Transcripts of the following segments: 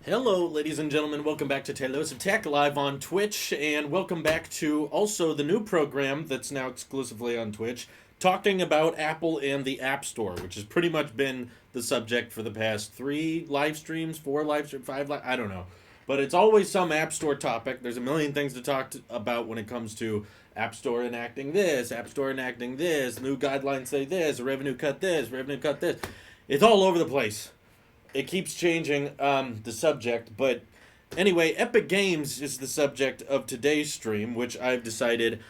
Hello, ladies and gentlemen. Welcome back to Talos of Tech live on Twitch, and welcome back to also the new program that's now exclusively on Twitch, talking about Apple and the App Store, which has pretty much been the subject for the past three live streams, four live streams, I don't know. But it's always some App Store topic. There's a million things to about when it comes to App Store enacting this, App Store enacting this, new guidelines say this, revenue cut this, revenue cut this. It's all over the place. It keeps changing the subject, but anyway, Epic Games is the subject of today's stream, which I've decided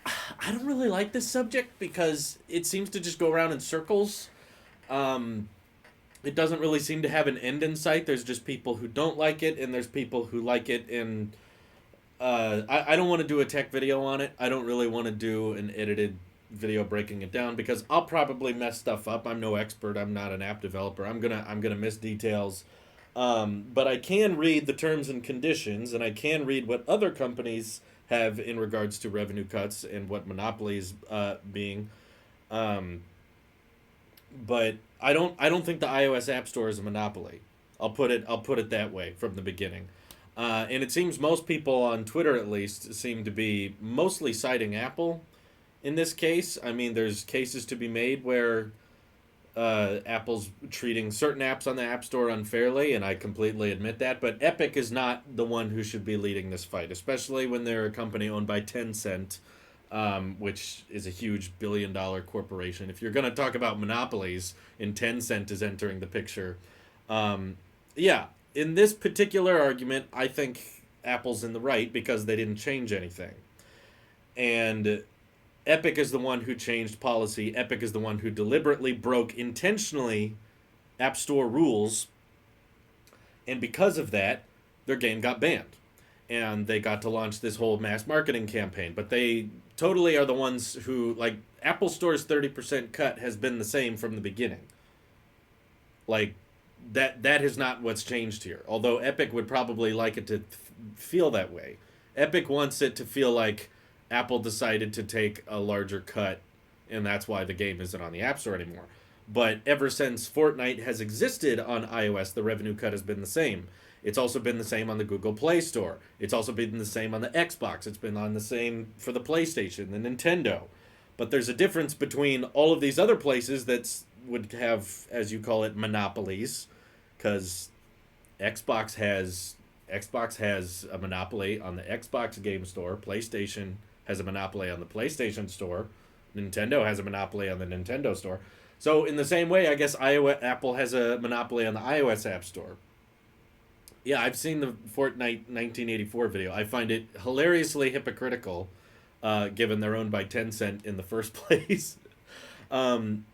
I don't really like this subject because it seems to just go around in circles. Um, it doesn't really seem to have an end in sight. There's just people who don't like it, and there's people who like it. And I don't want to do a tech video on it. I don't really want to do an edited video breaking it down because I'll probably mess stuff up. I'm no expert. I'm not an app developer. I'm gonna miss details. But I can read the terms and conditions, and I can read what other companies have in regards to revenue cuts and what monopolies being. Um, but I don't think the iOS App Store is a monopoly. I'll put it that way from the beginning. And it seems most people on Twitter, at least, seem to be mostly citing Apple in this case. I mean, there's cases to be made where Apple's treating certain apps on the App Store unfairly, and I completely admit that. But Epic is not the one who should be leading this fight, especially when they're a company owned by Tencent, which is a huge billion-dollar corporation. If you're going to talk about monopolies, and Tencent is entering the picture, yeah, in this particular argument, I think Apple's in the right because they didn't change anything. And Epic is the one who changed policy. Epic is the one who deliberately broke intentionally App Store rules. And because of that, their game got banned. And they got to launch this whole mass marketing campaign. But they totally are the ones who, like, Apple Store's 30% cut has been the same from the beginning. Like, that is not what's changed here. Although Epic would probably like it to feel that way. Epic wants it to feel like Apple decided to take a larger cut, and that's why the game isn't on the App Store anymore. But ever since Fortnite has existed on iOS, the revenue cut has been the same. It's also been the same on the Google Play Store. It's also been the same on the Xbox. It's been on the same for the PlayStation, the Nintendo. But there's a difference between all of these other places that would have, as you call it, monopolies, because Xbox has Xbox has a monopoly on the Xbox Game Store. PlayStation has a monopoly on the PlayStation Store. Nintendo has a monopoly on the Nintendo Store. So in the same way, I guess Apple has a monopoly on the iOS App Store. Yeah, I've seen the Fortnite 1984 video. I find it hilariously hypocritical, given they're owned by Tencent in the first place. um,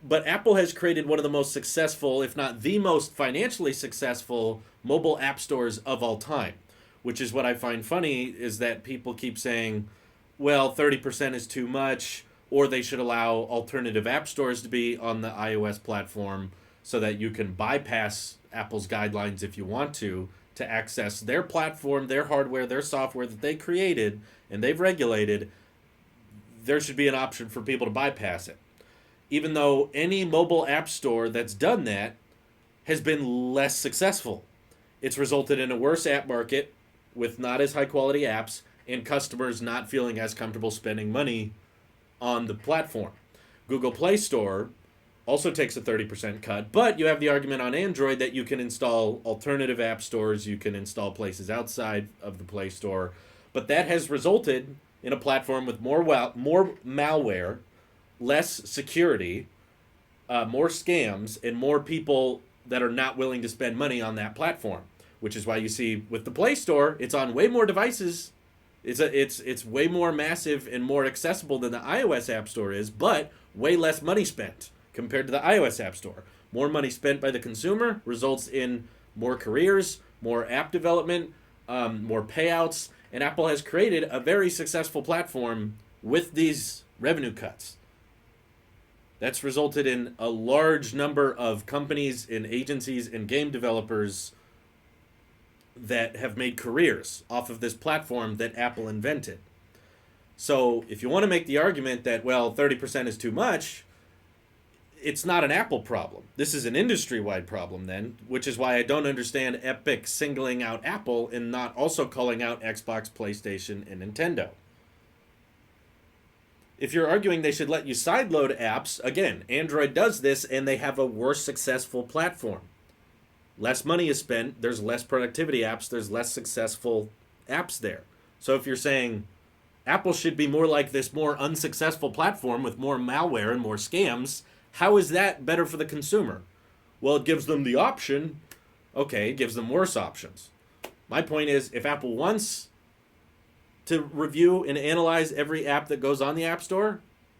but Apple has created one of the most successful, if not the most financially successful, mobile app stores of all time. Which is what I find funny is that people keep saying, well, 30% is too much, or they should allow alternative app stores to be on the iOS platform so that you can bypass Apple's guidelines if you want to access their platform, their hardware, their software that they created and they've regulated. There should be an option for people to bypass it. Even though any mobile app store that's done that has been less successful. It's resulted in a worse app market with not as high quality apps and customers not feeling as comfortable spending money on the platform. Google Play Store also takes a 30% cut, but you have the argument on Android that you can install alternative app stores, you can install places outside of the Play Store, but that has resulted in a platform with more malware, less security, more scams, and more people that are not willing to spend money on that platform. Which is why you see with the Play Store, it's on way more devices. It's way more massive and more accessible than the iOS App Store is, but way less money spent compared to the iOS App Store. More money spent by the consumer results in more careers, more app development, more payouts, and Apple has created a very successful platform with these revenue cuts. That's resulted in a large number of companies and agencies and game developers that have made careers off of this platform that Apple invented. So if you want to make the argument that, well, 30% is too much, it's not an Apple problem. This is an industry-wide problem then, which is why I don't understand Epic singling out Apple and not also calling out Xbox, PlayStation, and Nintendo. If you're arguing they should let you sideload apps, again, Android does this and they have a worse successful platform. Less money is spent, there's less productivity apps, there's less successful apps there. So if you're saying Apple should be more like this more unsuccessful platform with more malware and more scams, how is that better for the consumer? Well, it gives them the option. Okay, it gives them worse options. My point is, if Apple wants to review and analyze every app that goes on the App Store,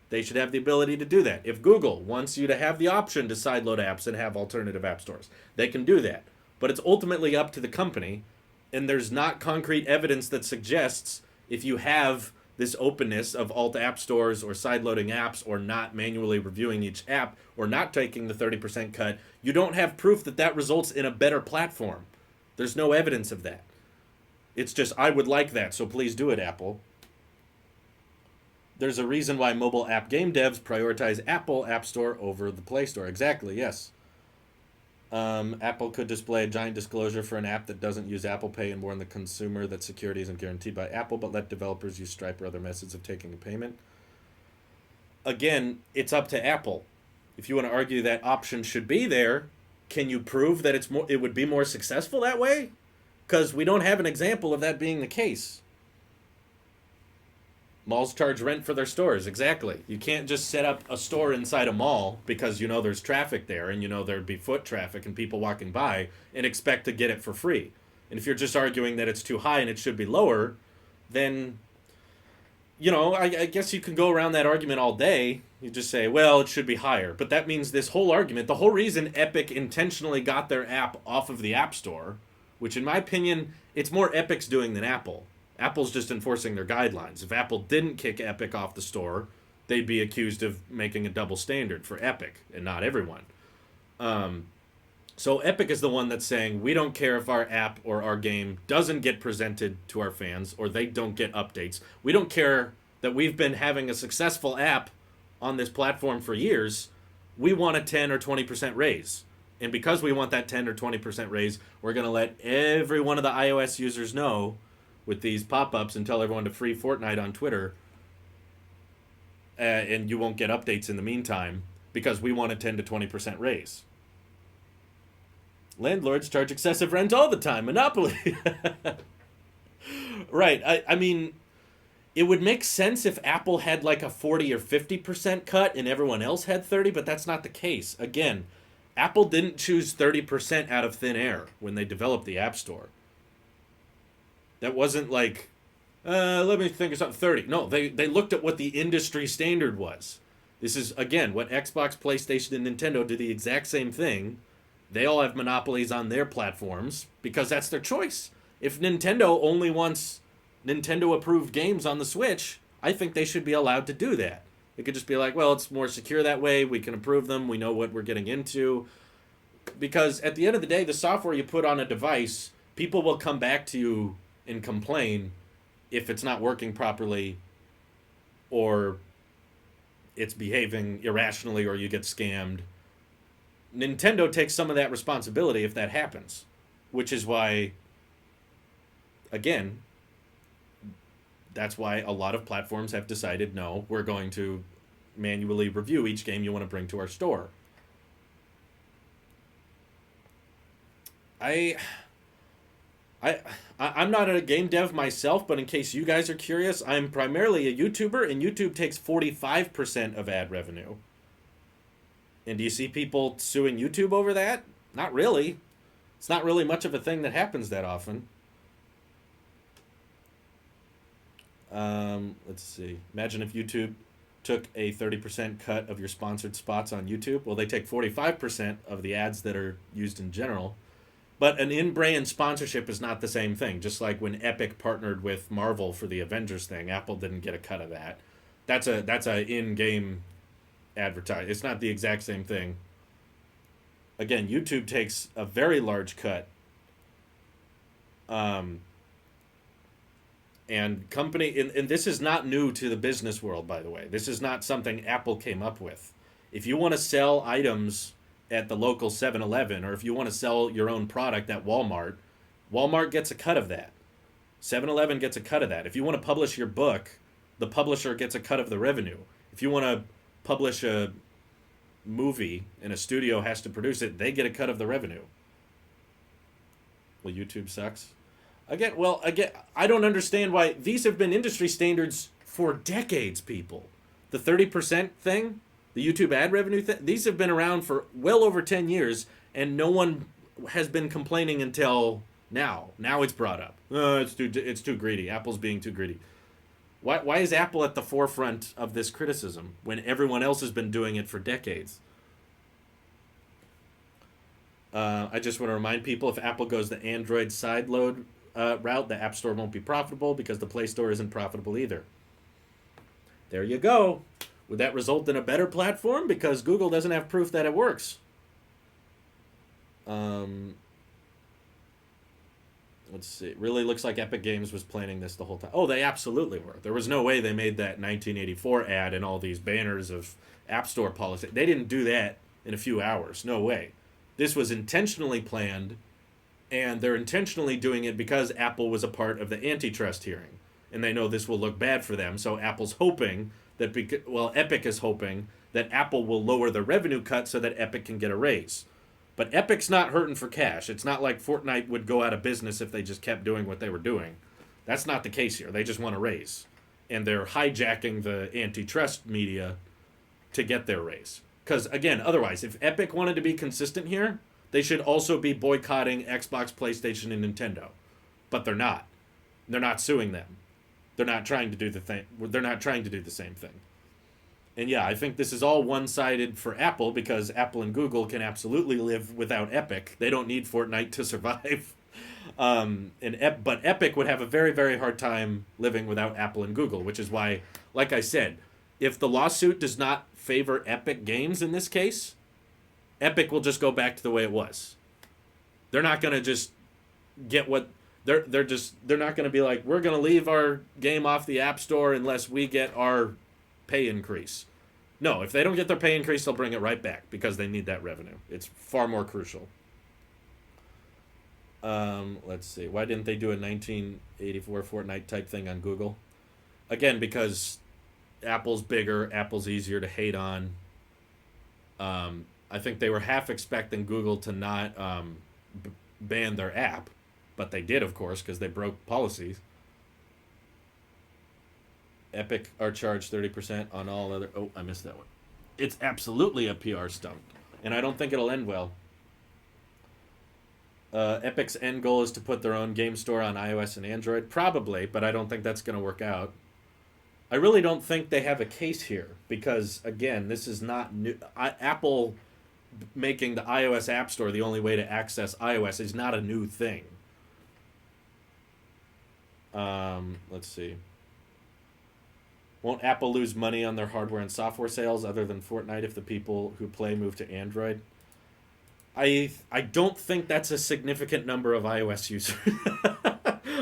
they should have the ability to do that. If Google wants you to have the option to sideload apps and have alternative app stores, they can do that. But it's ultimately up to the company, and there's not concrete evidence that suggests if you have this openness of alt app stores or sideloading apps or not manually reviewing each app or not taking the 30% cut, you don't have proof that that results in a better platform. There's no evidence of that. It's just, I would like that, so please do it, Apple. There's a reason why mobile app game devs prioritize Apple App Store over the Play Store. Exactly, yes. Apple could display a giant disclosure for an app that doesn't use Apple Pay and warn the consumer that security isn't guaranteed by Apple, but let developers use Stripe or other methods of taking a payment. Again, it's up to Apple. If you want to argue that option should be there, can you prove that it would be more successful that way? Because we don't have an example of that being the case. Malls charge rent for their stores, exactly. You can't just set up a store inside a mall because you know there's traffic there and you know there'd be foot traffic and people walking by and expect to get it for free. And if you're just arguing that it's too high and it should be lower, then, I guess you can go around that argument all day. You just say, well, it should be higher. But that means this whole argument, the whole reason Epic intentionally got their app off of the App Store, which in my opinion, it's more Epic's doing than Apple. Apple's just enforcing their guidelines. If Apple didn't kick Epic off the store, they'd be accused of making a double standard for Epic and not everyone. So Epic is the one that's saying, we don't care if our app or our game doesn't get presented to our fans or they don't get updates. We don't care that we've been having a successful app on this platform for years. We want a 10 or 20% raise. And because we want that 10 or 20% raise, we're going to let every one of the iOS users know with these pop-ups and tell everyone to free Fortnite on Twitter, and you won't get updates in the meantime because we want a 10 to 20% raise. Landlords charge excessive rent all the time. Monopoly. Right. I mean, it would make sense if Apple had like a 40 or 50% cut and everyone else had 30, but that's not the case. Again, Apple didn't choose 30% out of thin air when they developed the App Store. That wasn't like, let me think of something, 30. No, they looked at what the industry standard was. This is, again, what Xbox, PlayStation, and Nintendo do the exact same thing. They all have monopolies on their platforms because that's their choice. If Nintendo only wants Nintendo-approved games on the Switch, I think they should be allowed to do that. It could just be like, well, it's more secure that way. We can approve them. We know what we're getting into. Because at the end of the day, the software you put on a device, people will come back to you and complain if it's not working properly or it's behaving irrationally or you get scammed. Nintendo takes some of that responsibility if that happens, which is why, again, that's why a lot of platforms have decided, no, we're going to manually review each game you want to bring to our store. I'm not a game dev myself, but in case you guys are curious, I'm primarily a YouTuber, and YouTube takes 45% of ad revenue. And do you see people suing YouTube over that? Not really. It's not really much of a thing that happens that often. Let's see. Imagine if YouTube took a 30% cut of your sponsored spots on YouTube. Well, they take 45% of the ads that are used in general. But an in-brand sponsorship is not the same thing. Just like when Epic partnered with Marvel for the Avengers thing, Apple didn't get a cut of that. That's a in-game advertise. It's not the exact same thing. Again, YouTube takes a very large cut. And company, and this is not new to the business world, by the way. This is not something Apple came up with. If you want to sell items at the local 7-Eleven, or if you want to sell your own product at Walmart, Walmart gets a cut of that. 7-Eleven gets a cut of that. If you want to publish your book, the publisher gets a cut of the revenue. If you want to publish a movie and a studio has to produce it, they get a cut of the revenue. Well, YouTube sucks. Again, I don't understand why these have been industry standards for decades, people. The 30% thing, the YouTube ad revenue thing, these have been around for well over 10 years, and no one has been complaining until now. Now it's brought up. It's too greedy. Apple's being too greedy. Why is Apple at the forefront of this criticism when everyone else has been doing it for decades? I just want to remind people, if Apple goes the Android sideload route, the App Store won't be profitable because the Play Store isn't profitable either. There you go. Would that result in a better platform? Because Google doesn't have proof that it works. Let's see. It really looks like Epic Games was planning this the whole time. Oh, they absolutely were. There was no way they made that 1984 ad and all these banners of App Store policy. They didn't do that in a few hours. No way. This was intentionally planned, and they're intentionally doing it because Apple was a part of the antitrust hearing. And they know this will look bad for them, so Apple's hoping that, Epic is hoping that Apple will lower the revenue cut so that Epic can get a raise. But Epic's not hurting for cash. It's not like Fortnite would go out of business if they just kept doing what they were doing. That's not the case here. They just want a raise. And they're hijacking the antitrust media to get their raise. Because, again, otherwise, if Epic wanted to be consistent here, they should also be boycotting Xbox, PlayStation, and Nintendo. But they're not. They're not suing them. They're not trying to do the thing. They're not trying to do the same thing. And yeah, I think this is all one-sided for Apple because Apple and Google can absolutely live without Epic. They don't need Fortnite to survive. But Epic would have a very, very hard time living without Apple and Google, which is why, like I said, if the lawsuit does not favor Epic Games in this case, Epic will just go back to the way it was. They're not going to just get what they're not going to be like, we're going to leave our game off the App Store unless we get our pay increase. No, if they don't get their pay increase, they'll bring it right back because they need that revenue. It's far more crucial. Let's see. Why didn't they do a 1984 Fortnite type thing on Google? Again, because Apple's bigger, Apple's easier to hate on. I think they were half expecting Google to not ban their app, but they did, of course, because they broke policies. Epic are charged 30% on all other... Oh, I missed that one. It's absolutely a PR stunt, and I don't think it'll end well. Epic's end goal is to put their own game store on iOS and Android. Probably, but I don't think that's going to work out. I really don't think they have a case here because, again, this is not new. Apple making the iOS App Store the only way to access iOS is not a new thing. Let's see. Won't Apple lose money on their hardware and software sales other than Fortnite if the people who play move to Android? I don't think that's a significant number of iOS users.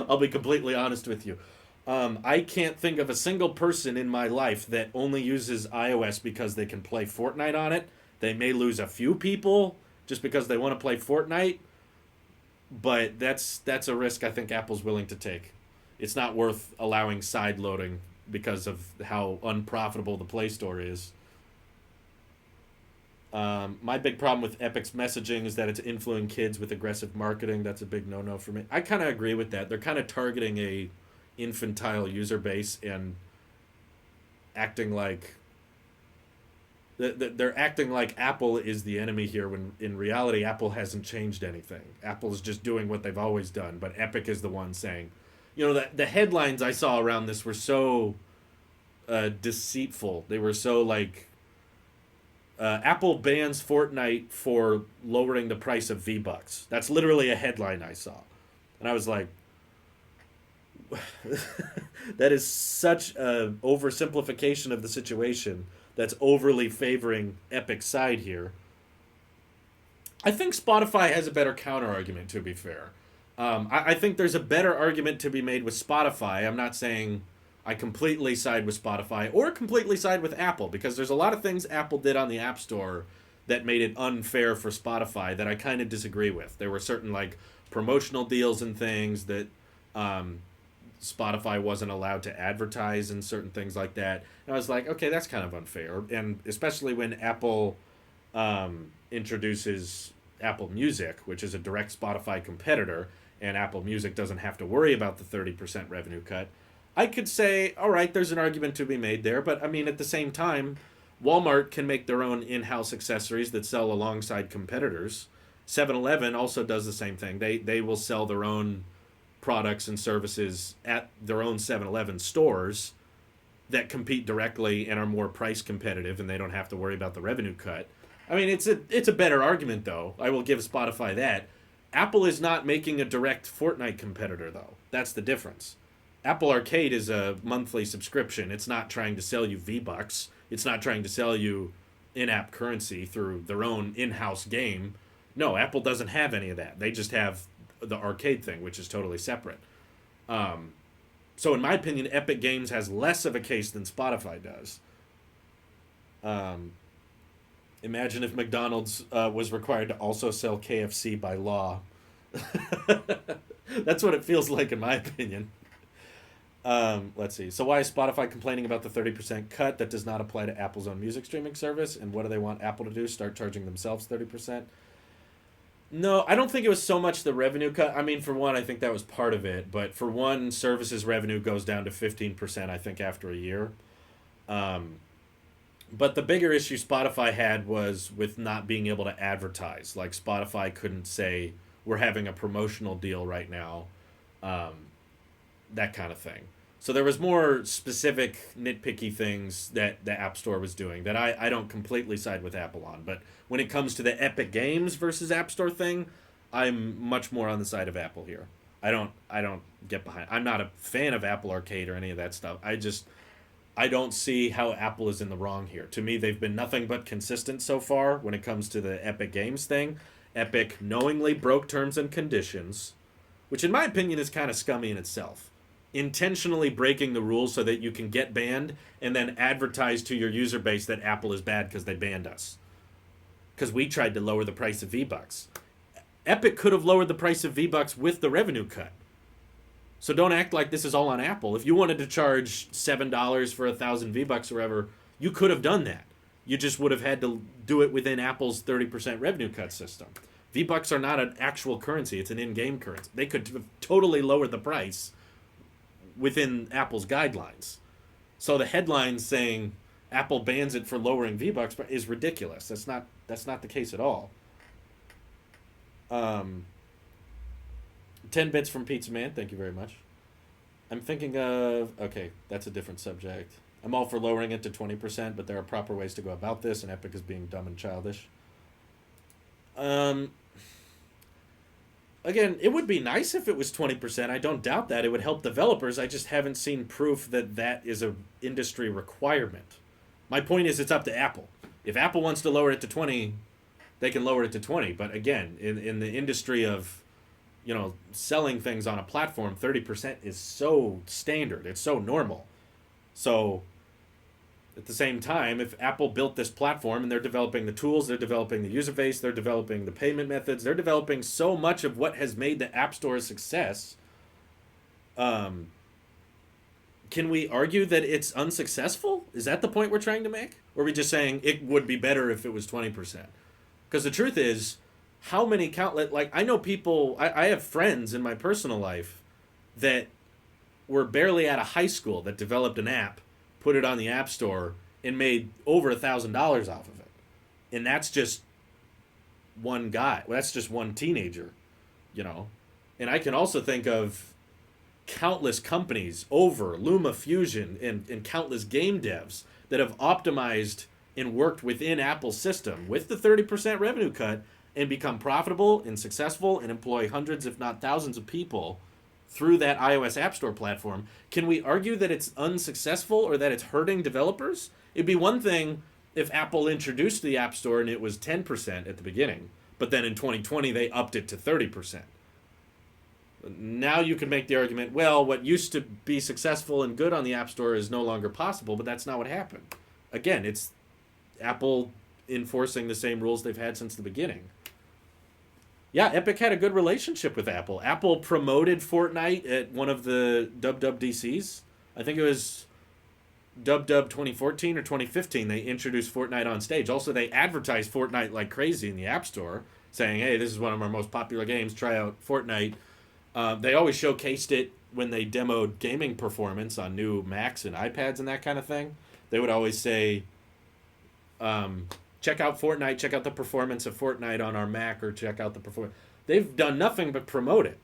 I'll be completely honest with you. I can't think of a single person in my life that only uses iOS because they can play Fortnite on it. They may lose a few people just because they want to play Fortnite, but that's a risk I think Apple's willing to take. It's not worth allowing side loading because of how unprofitable the Play Store is. My big problem with Epic's messaging is that it's influencing kids with aggressive marketing. That's a big no-no for me. I kind of agree with that. They're kind of targeting a infantile user base and acting like they're acting like Apple is the enemy here when in reality Apple hasn't changed anything. Apple is just doing what they've always done, but Epic is the one saying, the headlines I saw around this were so deceitful. They were so like Apple bans Fortnite for lowering the price of V-Bucks. That's literally a headline I saw. And I was like, that is such an oversimplification of the situation that's overly favoring Epic's side here. I think Spotify has a better counter-argument, to be fair. I think there's a better argument to be made with Spotify. I'm not saying I completely side with Spotify or completely side with Apple because there's a lot of things Apple did on the App Store that made it unfair for Spotify that I kind of disagree with. There were certain like promotional deals and things that um, Spotify wasn't allowed to advertise and certain things like that. And I was like, okay, that's kind of unfair. And especially when Apple introduces Apple Music, which is a direct Spotify competitor, and Apple Music doesn't have to worry about the 30% revenue cut. I could say, all right, there's an argument to be made there, but I mean, at the same time, Walmart can make their own in-house accessories that sell alongside competitors. 7-Eleven also does the same thing. They will sell their own products and services at their own 7-Eleven stores that compete directly and are more price competitive, and they don't have to worry about the revenue cut. I mean, it's a better argument though. I will give Spotify that. Apple is not making a direct Fortnite competitor though. That's the difference. Apple Arcade is a monthly subscription. It's not trying to sell you V-Bucks. It's not trying to sell you in-app currency through their own in-house game. No, Apple doesn't have any of that. They just have the arcade thing, which is totally separate. So in my opinion, Epic Games has less of a case than Spotify does. Imagine if McDonald's was required to also sell KFC by law. That's what it feels like in my opinion. Let's see. So why is Spotify complaining about the 30% cut that does not apply to Apple's own music streaming service? And what do they want Apple to do? Start charging themselves 30%? No, I don't think it was so much the revenue cut. I mean, for one, I think that was part of it. But for one, services revenue goes down to 15%, I think, after a year. But the bigger issue Spotify had was with not being able to advertise. Like, Spotify couldn't say, we're having a promotional deal right now. That kind of thing. So there was more specific nitpicky things that the App Store was doing that I don't completely side with Apple on. But when it comes to the Epic Games versus App Store thing, I'm much more on the side of Apple here. I don't get behind. I'm not a fan of Apple Arcade or any of that stuff. I don't see how Apple is in the wrong here. To me, they've been nothing but consistent so far when it comes to the Epic Games thing. Epic knowingly broke terms and conditions, which in my opinion is kind of scummy in itself. Intentionally breaking the rules so that you can get banned and then advertise to your user base that Apple is bad because they banned us. Because we tried to lower the price of V-Bucks. Epic could have lowered the price of V-Bucks with the revenue cut. So don't act like this is all on Apple. If you wanted to charge $7 for 1,000 V-Bucks or whatever, you could have done that. You just would have had to do it within Apple's 30% revenue cut system. V-Bucks are not an actual currency. It's an in-game currency. They could have totally lowered the price within Apple's guidelines. So the headline saying Apple bans it for lowering V-Bucks is ridiculous. That's not the case at all. 10 bits from Pizza Man, thank you very much. I'm thinking of, okay, that's a different subject. I'm all for lowering it to 20%, but there are proper ways to go about this, and Epic is being dumb and childish. Again, it would be nice if it was 20%. I don't doubt that. It would help developers. I just haven't seen proof that that is a industry requirement. My point is it's up to Apple. If Apple wants to lower it to 20, they can lower it to 20. But again, in the industry of, selling things on a platform, 30% is so standard. It's so normal. So at the same time, if Apple built this platform and they're developing the tools, they're developing the user base, they're developing the payment methods, they're developing so much of what has made the App Store a success, can we argue that it's unsuccessful? Is that the point we're trying to make? Or are we just saying it would be better if it was 20%? Because the truth is, how many I know people, I have friends in my personal life that were barely out of high school that developed an app, put it on the App Store, and made over $1,000 off of it. And that's just one guy. Well, that's just one teenager, And I can also think of countless companies, LumaFusion, and countless game devs that have optimized and worked within Apple's system with the 30% revenue cut and become profitable and successful and employ hundreds, if not thousands of people through that iOS App Store platform. Can we argue that it's unsuccessful or that it's hurting developers? It'd be one thing if Apple introduced the App Store and it was 10% at the beginning, but then in 2020 they upped it to 30%. Now you can make the argument, well, what used to be successful and good on the App Store is no longer possible, but that's not what happened. Again, it's Apple enforcing the same rules they've had since the beginning. Yeah, Epic had a good relationship with Apple. Apple promoted Fortnite at one of the WWDCs. I think it was WW 2014 or 2015. They introduced Fortnite on stage. Also, they advertised Fortnite like crazy in the App Store, saying, hey, this is one of our most popular games. Try out Fortnite. They always showcased it when they demoed gaming performance on new Macs and iPads and that kind of thing. They would always say, check out Fortnite, check out the performance of Fortnite on our Mac, or check out the performance. They've done nothing but promote it.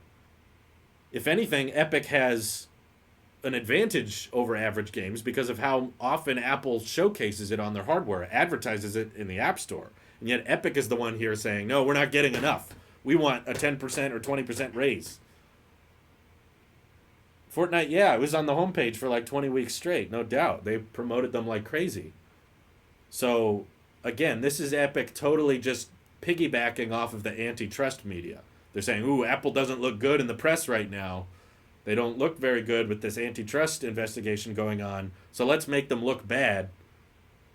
If anything, Epic has an advantage over average games because of how often Apple showcases it on their hardware, advertises it in the App Store. And yet Epic is the one here saying, no, we're not getting enough. We want a 10% or 20% raise. Fortnite, yeah, it was on the homepage for like 20 weeks straight, no doubt. They promoted them like crazy. So, again, this is Epic totally just piggybacking off of the antitrust media. They're saying, ooh, Apple doesn't look good in the press right now. They don't look very good with this antitrust investigation going on. So let's make them look bad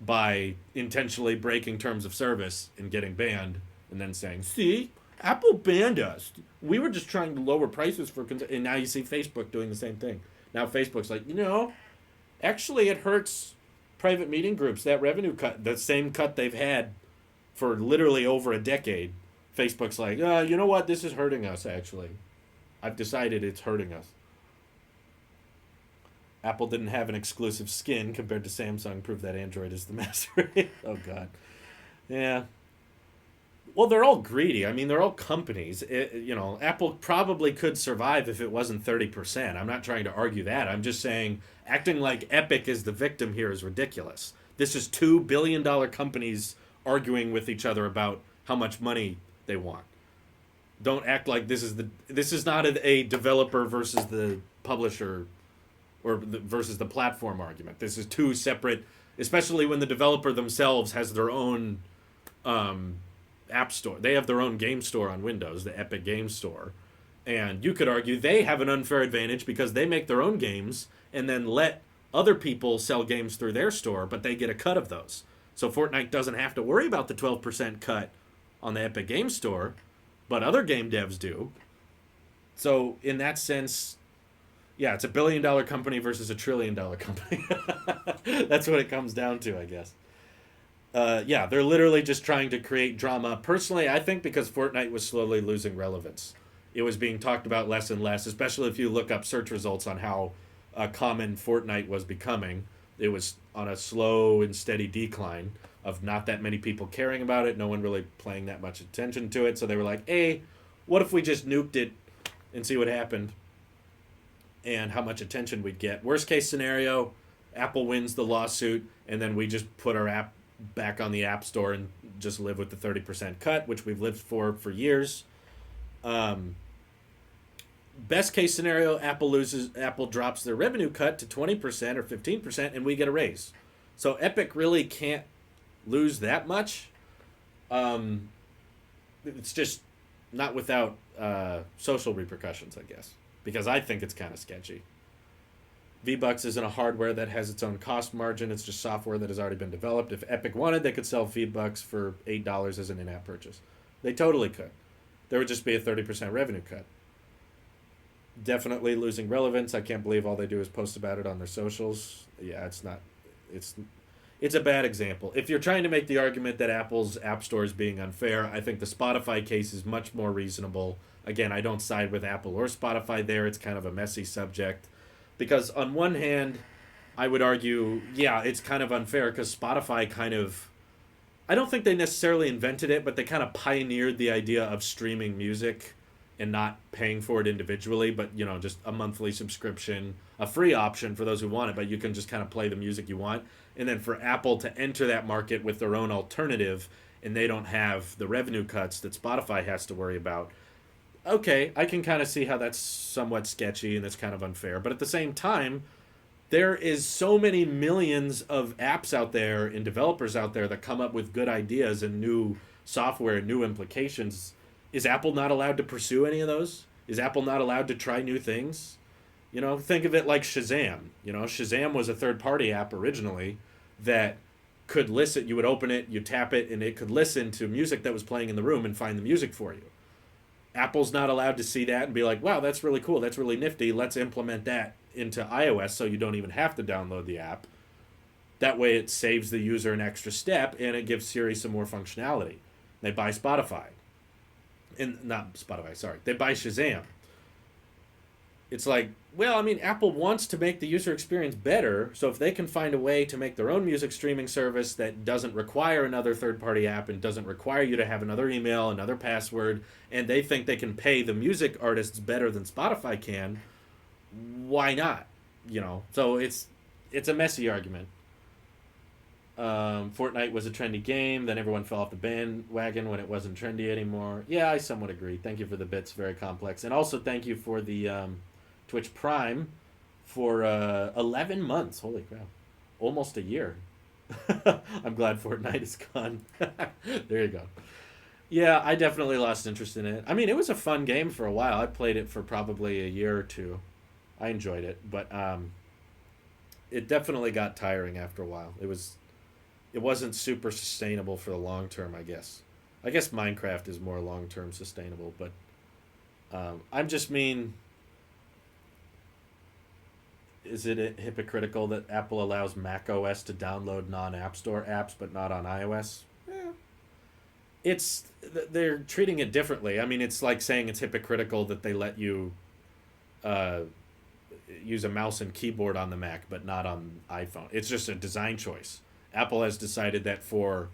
by intentionally breaking terms of service and getting banned, and then saying, see, Apple banned us. We were just trying to lower prices for... And now you see Facebook doing the same thing. Now Facebook's like, actually it hurts private meeting groups. That revenue cut, the same cut they've had for literally over a decade. Facebook's like, you know what? This is hurting us, actually. I've decided it's hurting us. Apple didn't have an exclusive skin compared to Samsung. Prove that Android is the master. Oh, God. Yeah. Well, they're all greedy. I mean, they're all companies. Apple probably could survive if it wasn't 30%. I'm not trying to argue that. I'm just saying acting like Epic is the victim here is ridiculous. This is $2 billion companies arguing with each other about how much money they want. Don't act like this is not a developer versus the publisher versus the platform argument. This is two separate, especially when the developer themselves has their own app store. They have their own game store on Windows, the Epic Game Store. And you could argue they have an unfair advantage because they make their own games and then let other people sell games through their store, but they get a cut of those. So Fortnite doesn't have to worry about the 12% cut on the Epic Game Store, but other game devs do. So in that sense, yeah, it's $1 billion company versus $1 trillion company. That's what it comes down to, I guess. Yeah, they're literally just trying to create drama. Personally, I think because Fortnite was slowly losing relevance. It was being talked about less and less, especially if you look up search results on how common Fortnite was becoming. It was on a slow and steady decline of not that many people caring about it, no one really paying that much attention to it. So they were like, hey, what if we just nuked it and see what happened and how much attention we'd get? Worst case scenario, Apple wins the lawsuit, and then we just put our app back on the App Store and just live with the 30% cut, which we've lived for years. Best case scenario, Apple drops their revenue cut to 20% or 15%, and we get a raise. So Epic really can't lose that much. It's just not without social repercussions, I guess, because I think it's kind of sketchy. V-Bucks isn't a hardware that has its own cost margin. It's just software that has already been developed. If Epic wanted, they could sell V-Bucks for $8 as an in-app purchase. They totally could. There would just be a 30% revenue cut. Definitely losing relevance. I can't believe all they do is post about it on their socials. Yeah, it's a bad example. If you're trying to make the argument that Apple's App Store is being unfair, I think the Spotify case is much more reasonable. Again, I don't side with Apple or Spotify there. It's kind of a messy subject. Because on one hand, I would argue, yeah, it's kind of unfair because Spotify I don't think they necessarily invented it, but they kind of pioneered the idea of streaming music and not paying for it individually, but, just a monthly subscription, a free option for those who want it, but you can just kind of play the music you want. And then for Apple to enter that market with their own alternative, and they don't have the revenue cuts that Spotify has to worry about. Okay, I can kind of see how that's somewhat sketchy and it's kind of unfair. But at the same time, there is so many millions of apps out there and developers out there that come up with good ideas and new software, new implications. Is Apple not allowed to pursue any of those? Is Apple not allowed to try new things? Think of it like Shazam. Shazam was a third party app originally that could listen. You would open it, you tap it, and it could listen to music that was playing in the room and find the music for you. Apple's not allowed to see that and be like, wow, that's really cool. That's really nifty. Let's implement that into iOS so you don't even have to download the app. That way it saves the user an extra step and it gives Siri some more functionality. They buy Spotify. And not Spotify, sorry. They buy Shazam. It's like, well, I mean, Apple wants to make the user experience better, so if they can find a way to make their own music streaming service that doesn't require another third-party app and doesn't require you to have another email, another password, and they think they can pay the music artists better than Spotify can, why not? So it's a messy argument. Fortnite was a trendy game, then everyone fell off the bandwagon when it wasn't trendy anymore. Yeah, I somewhat agree. Thank you for the bits, very complex. And also thank you for the Twitch Prime for 11 months. Holy crap. Almost a year. I'm glad Fortnite is gone. There you go. Yeah, I definitely lost interest in it. I mean, it was a fun game for a while. I played it for probably a year or two. I enjoyed it, but it definitely got tiring after a while. It wasn't super sustainable for the long term, I guess. I guess Minecraft is more long term sustainable, but I'm just mean, is it hypocritical that Apple allows Mac OS to download non-App Store apps but not on iOS? They're treating it differently. I mean, it's like saying it's hypocritical that they let you use a mouse and keyboard on the Mac but not on iPhone. It's just a design choice. Apple has decided that for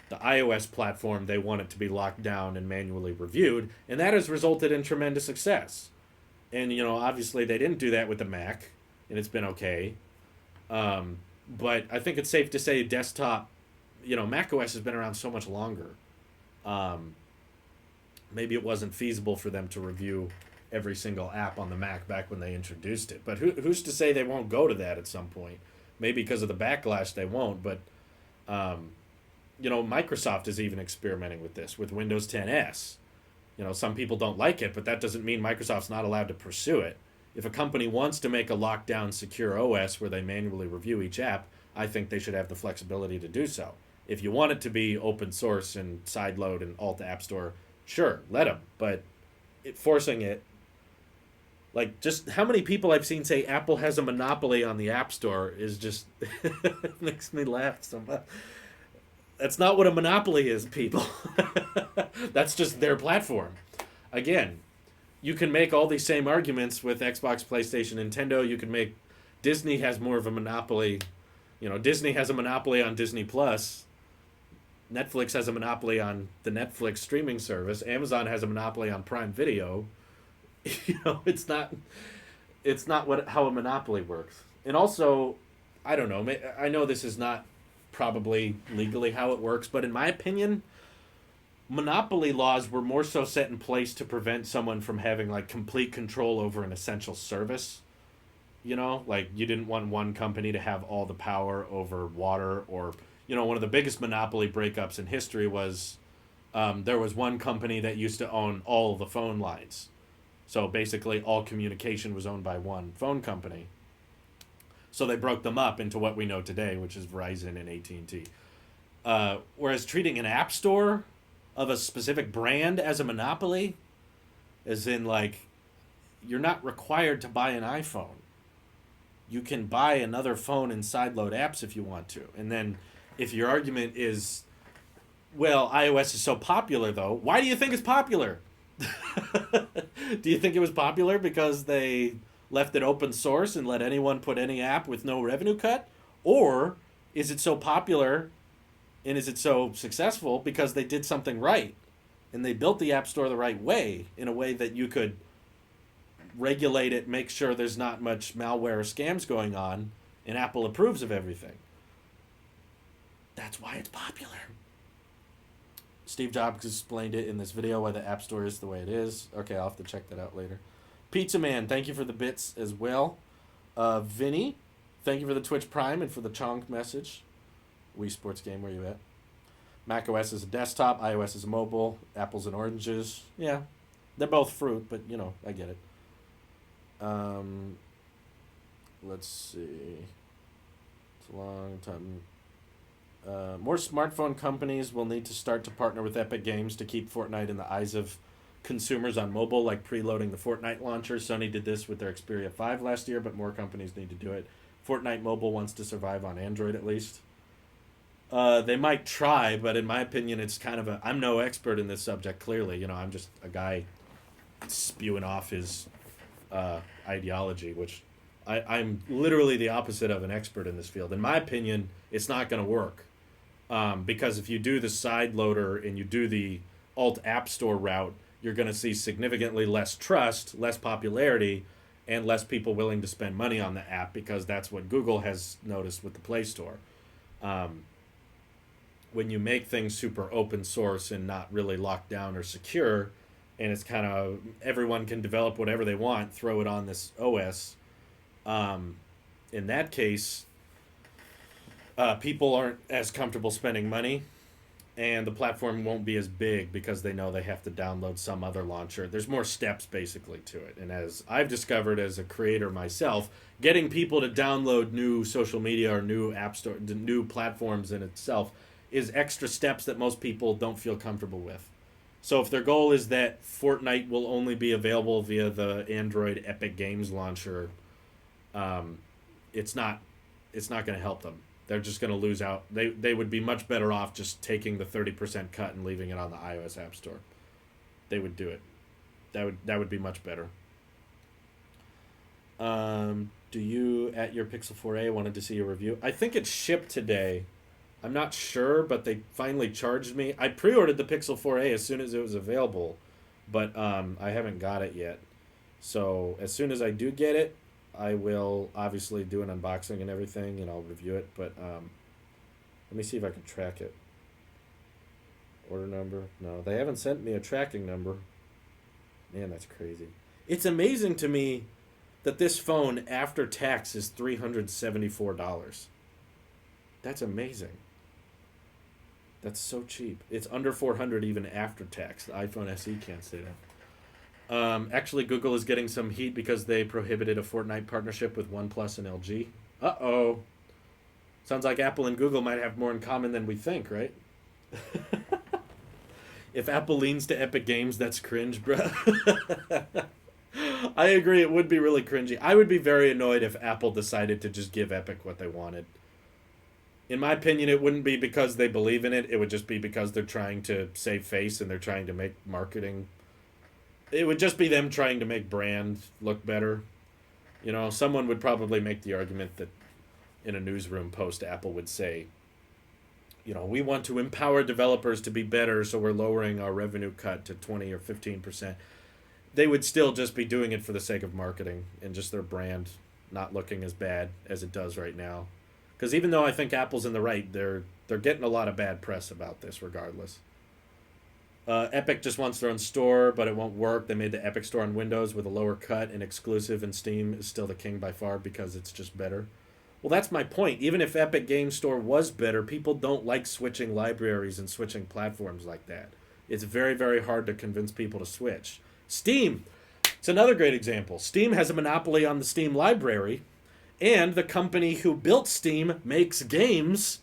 the iOS platform, they want it to be locked down and manually reviewed, and that has resulted in tremendous success. And, obviously they didn't do that with the Mac, and it's been okay. But I think it's safe to say desktop, Mac OS has been around so much longer. Maybe it wasn't feasible for them to review every single app on the Mac back when they introduced it. But who's to say they won't go to that at some point? Maybe because of the backlash they won't, but Microsoft is even experimenting with this with Windows 10s. Some people don't like it, but that doesn't mean Microsoft's not allowed to pursue it. If a company wants to make a lockdown secure OS where they manually review each app, I think they should have the flexibility to do so. If you want it to be open source and sideload and alt App Store, sure, let them. But forcing it, like, just how many people I've seen say Apple has a monopoly on the App Store is just makes me laugh so much. That's not what a monopoly is, people. That's just their platform. Again, you can make all these same arguments with Xbox, PlayStation, Nintendo. You can make Disney has more of a monopoly. Disney has a monopoly on Disney Plus. Netflix has a monopoly on the Netflix streaming service. Amazon has a monopoly on Prime Video. It's not how a monopoly works. And also, I don't know. I know this is not probably legally how it works, but in my opinion, monopoly laws were more so set in place to prevent someone from having like complete control over an essential service. Like you didn't want one company to have all the power over water, or one of the biggest monopoly breakups in history was there was one company that used to own all of the phone lines. So basically all communication was owned by one phone company. So they broke them up into what we know today, which is Verizon and AT&T. Whereas treating an app store of a specific brand as a monopoly, as in like, you're not required to buy an iPhone. You can buy another phone and sideload apps if you want to. And then if your argument is, well, iOS is so popular though, why do you think it's popular? Do you think it was popular because they left it open source and let anyone put any app with no revenue cut? Or is it so popular and is it so successful because they did something right and they built the App Store the right way, in a way that you could regulate it, make sure there's not much malware or scams going on, and Apple approves of everything? That's why it's popular. Steve Jobs explained it in this video why the App Store is the way it is. Okay, I'll have to check that out later. Pizza Man, thank you for the bits as well. Vinny, thank you for the Twitch Prime and for the Chonk message. Wii Sports Game, where you at? Mac OS is a desktop, iOS is a mobile, apples and oranges. Yeah. They're both fruit, but I get it. Um, let's see. It's a long time. More smartphone companies will need to start to partner with Epic Games to keep Fortnite in the eyes of consumers on mobile, like preloading the Fortnite launcher. Sony did this with their Xperia 5 last year, but more companies need to do it. Fortnite Mobile wants to survive on Android at least. They might try, but in my opinion, it's kind of a. I'm no expert in this subject, clearly. I'm just a guy spewing off his ideology, which I'm literally the opposite of an expert in this field. In my opinion, it's not going to work. Because if you do the side loader and you do the alt app store route, you're going to see significantly less trust, less popularity, and less people willing to spend money on the app because that's what Google has noticed with the Play Store. Um, when you make things super open source and not really locked down or secure, and it's kind of everyone can develop whatever they want, throw it on this OS. In that case, people aren't as comfortable spending money, and the platform won't be as big because they know they have to download some other launcher. There's more steps basically to it. And as I've discovered as a creator myself, getting people to download new social media or new app store, new platforms in itself is extra steps that most people don't feel comfortable with. So if their goal is that Fortnite will only be available via the Android Epic Games launcher, um, it's not going to help them. They're just going to lose out. They would be much better off just taking the 30% cut and leaving it on the iOS App Store. They would do it. That would be much better. Do you at your Pixel 4a wanted to see a review? I think it shipped today. I'm not sure, but they finally charged me. I pre-ordered the Pixel 4a as soon as it was available, but I haven't got it yet. So as soon as I do get it, I will obviously do an unboxing and everything, and I'll review it. But let me see if I can track it. Order number? No, they haven't sent me a tracking number. Man, that's crazy. It's amazing to me that this phone, after tax, is $374. That's amazing. That's so cheap. It's under $400 even after tax. The iPhone SE can't say that. Actually, Google is getting some heat because they prohibited a Fortnite partnership with OnePlus and LG. Uh-oh. Sounds like Apple and Google might have more in common than we think, right? If Apple leans to Epic Games, that's cringe, bro. I agree, it would be really cringy. I would be very annoyed if Apple decided to just give Epic what they wanted. In my opinion, it wouldn't be because they believe in it. It would just be because they're trying to save face and they're trying to make marketing. It would just be them trying to make brand look better. Someone would probably make the argument that in a newsroom post, Apple would say, we want to empower developers to be better, so we're lowering our revenue cut to 20 or 15%. They would still just be doing it for the sake of marketing and just their brand not looking as bad as it does right now. Because even though I think Apple's in the right, they're getting a lot of bad press about this regardless. Epic just wants their own store, but it won't work. They made the Epic Store on Windows with a lower cut and exclusive, and Steam is still the king by far because it's just better. Well, that's my point. Even if Epic Game Store was better, people don't like switching libraries and switching platforms like that. It's very, very hard to convince people to switch. Steam, it's another great example. Steam has a monopoly on the Steam library, and the company who built Steam makes games,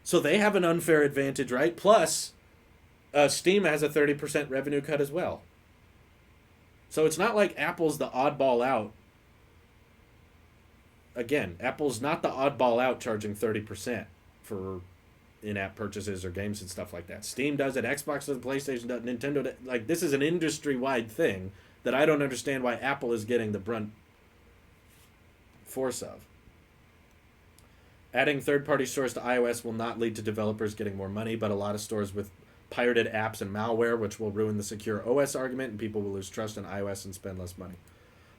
so they have an unfair advantage, right? Plus, Steam has a 30% revenue cut as well. So it's not like Apple's the oddball out. Again, Apple's not the oddball out charging 30% for in-app purchases or games and stuff like that. Steam does it, Xbox does it, PlayStation does it, Nintendo does it. Like, this is an industry-wide thing that I don't understand why Apple is getting the brunt force of. Adding third-party stores to iOS will not lead to developers getting more money, but a lot of stores with pirated apps and malware, which will ruin the secure OS argument, and people will lose trust in iOS and spend less money.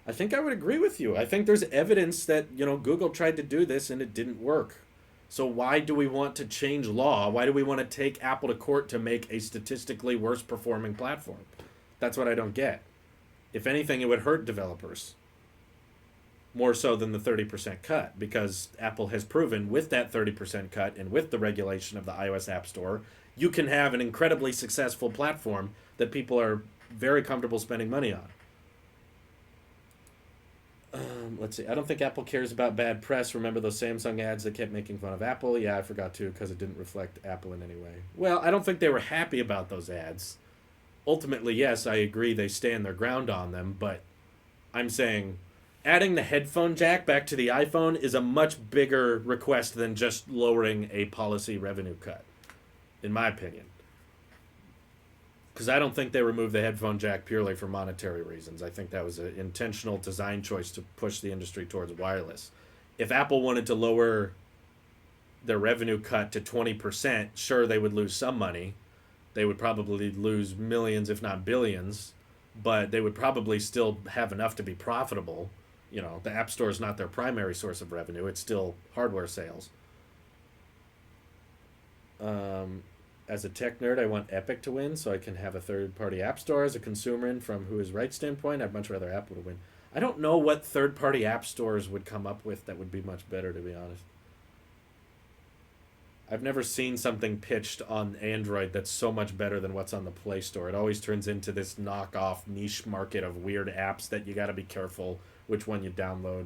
I think I would agree with you. I think there's evidence that, Google tried to do this and it didn't work. So why do we want to change law? Why do we want to take Apple to court to make a statistically worse performing platform? That's what I don't get. If anything, it would hurt developers more so than the 30% cut, because Apple has proven with that 30% cut and with the regulation of the iOS App Store, you can have an incredibly successful platform that people are very comfortable spending money on. Let's see. I don't think Apple cares about bad press. Remember those Samsung ads that kept making fun of Apple? Yeah, I forgot to because it didn't reflect Apple in any way. Well, I don't think they were happy about those ads. Ultimately, yes, I agree they stand their ground on them, but I'm saying adding the headphone jack back to the iPhone is a much bigger request than just lowering a policy revenue cut, in my opinion. Because I don't think they removed the headphone jack purely for monetary reasons. I think that was an intentional design choice to push the industry towards wireless. If Apple wanted to lower their revenue cut to 20%, sure, they would lose some money. They would probably lose millions, if not billions, but they would probably still have enough to be profitable. You know, the App Store is not their primary source of revenue, it's still hardware sales. As a tech nerd, I want Epic to win so I can have a third-party app store. As a consumer and from who is right standpoint, I'd much rather Apple to win. I don't know what third-party app stores would come up with that would be much better, to be honest. I've never seen something pitched on Android that's so much better than what's on the Play Store. It always turns into this knockoff niche market of weird apps that you got to be careful which one you download.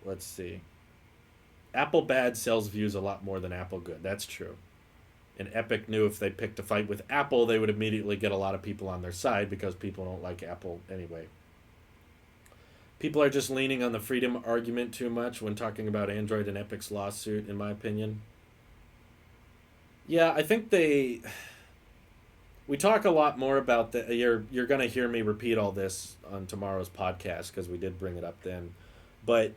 Let's see. Apple bad sells views a lot more than Apple good. That's true. And Epic knew if they picked a fight with Apple, they would immediately get a lot of people on their side because people don't like Apple anyway. People are just leaning on the freedom argument too much when talking about Android and Epic's lawsuit, in my opinion. Yeah, I think we talk a lot more about the. You're going to hear me repeat all this on tomorrow's podcast because we did bring it up then. But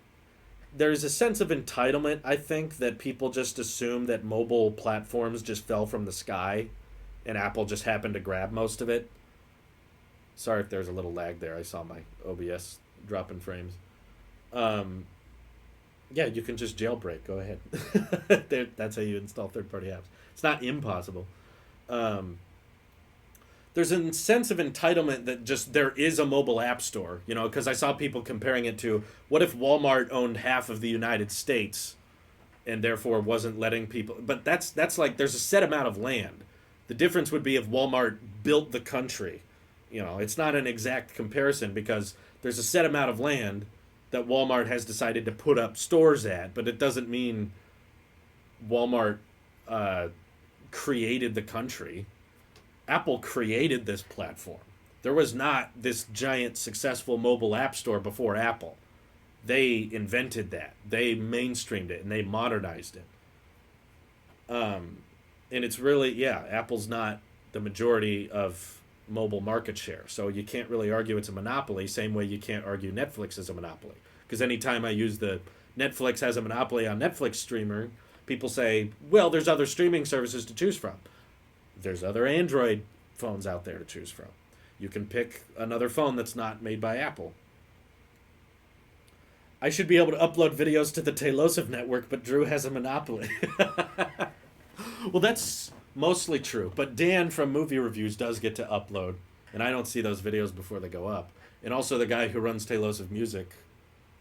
there's a sense of entitlement, I think, that people just assume that mobile platforms just fell from the sky and Apple just happened to grab most of it. Sorry if there's a little lag there. I saw my OBS dropping frames. Yeah, you can just jailbreak. Go ahead. That's how you install third-party apps. It's not impossible. There's a sense of entitlement that just there is a mobile app store, you know, because I saw people comparing it to what if Walmart owned half of the United States and therefore wasn't letting people. But that's like there's a set amount of land. The difference would be if Walmart built the country. You know, it's not an exact comparison because there's a set amount of land that Walmart has decided to put up stores at, but it doesn't mean Walmart created the country. Apple created this platform. There was not this giant successful mobile app store before Apple. They invented that. They mainstreamed it and they modernized it. And it's really, yeah, Apple's not the majority of mobile market share. So you can't really argue it's a monopoly, same way you can't argue Netflix is a monopoly. Because anytime I use the Netflix has a monopoly on Netflix streamer, people say, well, there's other streaming services to choose from. There's other Android phones out there to choose from. You can pick another phone that's not made by Apple. I should be able to upload videos to the Tailosive network, but Drew has a monopoly. Well, that's mostly true. But Dan from Movie Reviews does get to upload, and I don't see those videos before they go up. And also the guy who runs Tailosive Music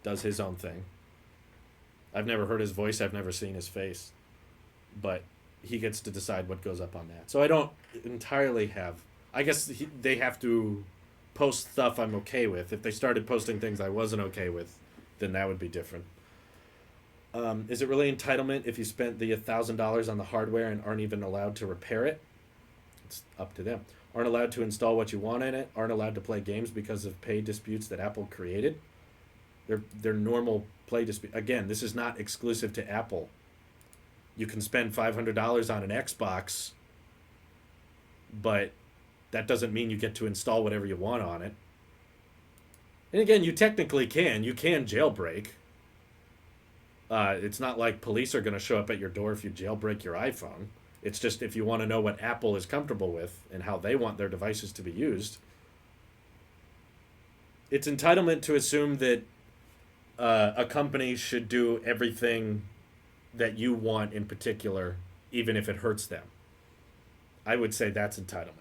does his own thing. I've never heard his voice. I've never seen his face. But he gets to decide what goes up on that. So I don't entirely have... I guess they have to post stuff I'm okay with. If they started posting things I wasn't okay with, then that would be different. Is it really entitlement if you spent the $1,000 on the hardware and aren't even allowed to repair it? It's up to them. Aren't allowed to install what you want in it. Aren't allowed to play games because of pay disputes that Apple created. They're normal play disputes. Again, this is not exclusive to Apple. You can spend $500 on an Xbox, but that doesn't mean you get to install whatever you want on it. And again, you technically can. You can jailbreak. It's not like police are going to show up at your door if you jailbreak your iPhone. It's just if you want to know what Apple is comfortable with and how they want their devices to be used. It's entitlement to assume that a company should do everything that you want in particular, even if it hurts them. I would say that's entitlement.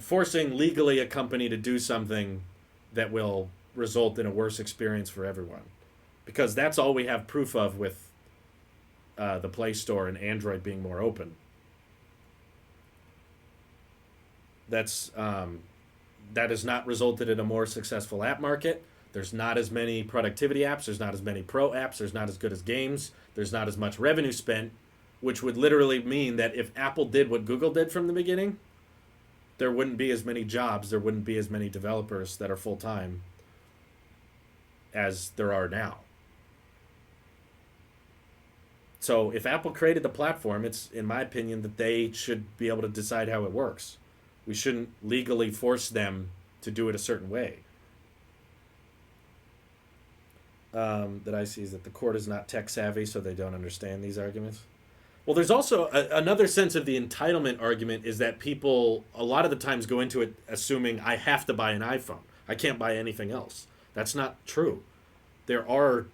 Forcing legally a company to do something that will result in a worse experience for everyone. Because that's all we have proof of with the Play Store and Android being more open. That's that has not resulted in a more successful app market. There's not as many productivity apps. There's not as many pro apps. There's not as good as games. There's not as much revenue spent, which would literally mean that if Apple did what Google did from the beginning, there wouldn't be as many jobs. There wouldn't be as many developers that are full time as there are now. So if Apple created the platform, it's, in my opinion, that they should be able to decide how it works. We shouldn't legally force them to do it a certain way. That I see is that the court is not tech savvy, so they don't understand these arguments. Well, there's also another sense of the entitlement argument is that people a lot of the times go into it assuming I have to buy an iPhone. I can't buy anything else. That's not true. There are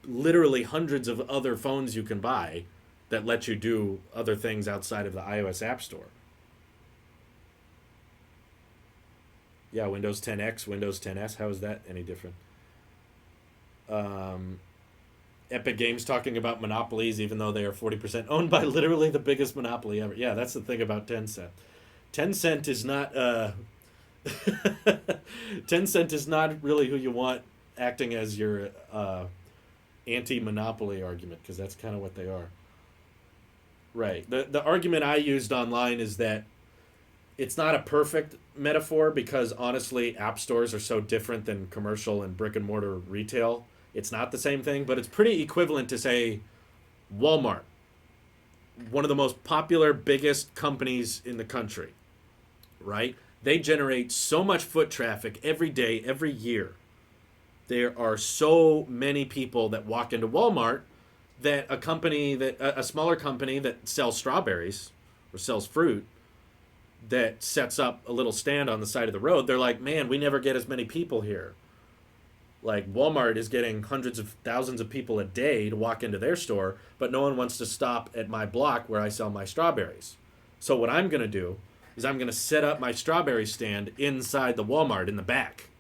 literally hundreds of other phones you can buy that let you do other things outside of the iOS App Store. Yeah, Windows 10X, Windows 10S, how is that any different? Epic Games talking about monopolies, even though they are 40% owned by literally the biggest monopoly ever. Yeah, that's the thing about Tencent. Tencent is not Tencent is not really who you want acting as your anti-monopoly argument, because that's kind of what they are. Right. The argument I used online is that it's not a perfect metaphor because honestly, app stores are so different than commercial and brick and mortar retail. It's not the same thing, but it's pretty equivalent to, say, Walmart, one of the most popular, biggest companies in the country, right? They generate so much foot traffic every day, every year. There are so many people that walk into Walmart that a smaller company that sells strawberries or sells fruit that sets up a little stand on the side of the road, they're like, man, we never get as many people here. Like Walmart is getting hundreds of thousands of people a day to walk into their store, but no one wants to stop at my block where I sell my strawberries. So what I'm going to do is I'm going to set up my strawberry stand inside the Walmart in the back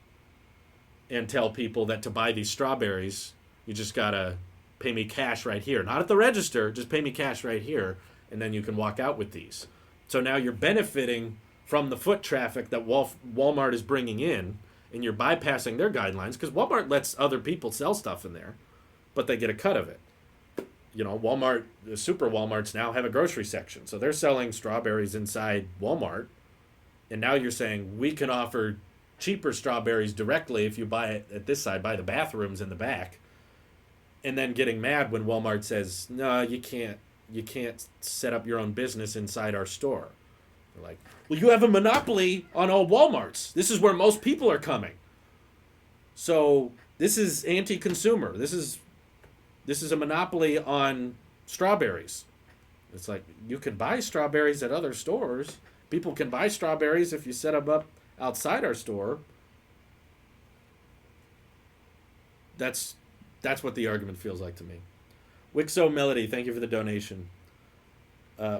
and tell people that to buy these strawberries, you just got to pay me cash right here. Not at the register, just pay me cash right here, and then you can walk out with these. So now you're benefiting from the foot traffic that Walmart is bringing in, and you're bypassing their guidelines because Walmart lets other people sell stuff in there, but they get a cut of it. You know, Walmart, the super Walmarts now have a grocery section, so they're selling strawberries inside Walmart, and now you're saying we can offer cheaper strawberries directly if you buy it at this side, buy the bathrooms in the back, and then getting mad when Walmart says, no, you can't set up your own business inside our store. They're like, well, you have a monopoly on all Walmarts. This is where most people are coming. So this is anti-consumer. This is a monopoly on strawberries. It's like, you can buy strawberries at other stores. People can buy strawberries if you set them up outside our store. That's what the argument feels like to me. Wixo Melody, thank you for the donation.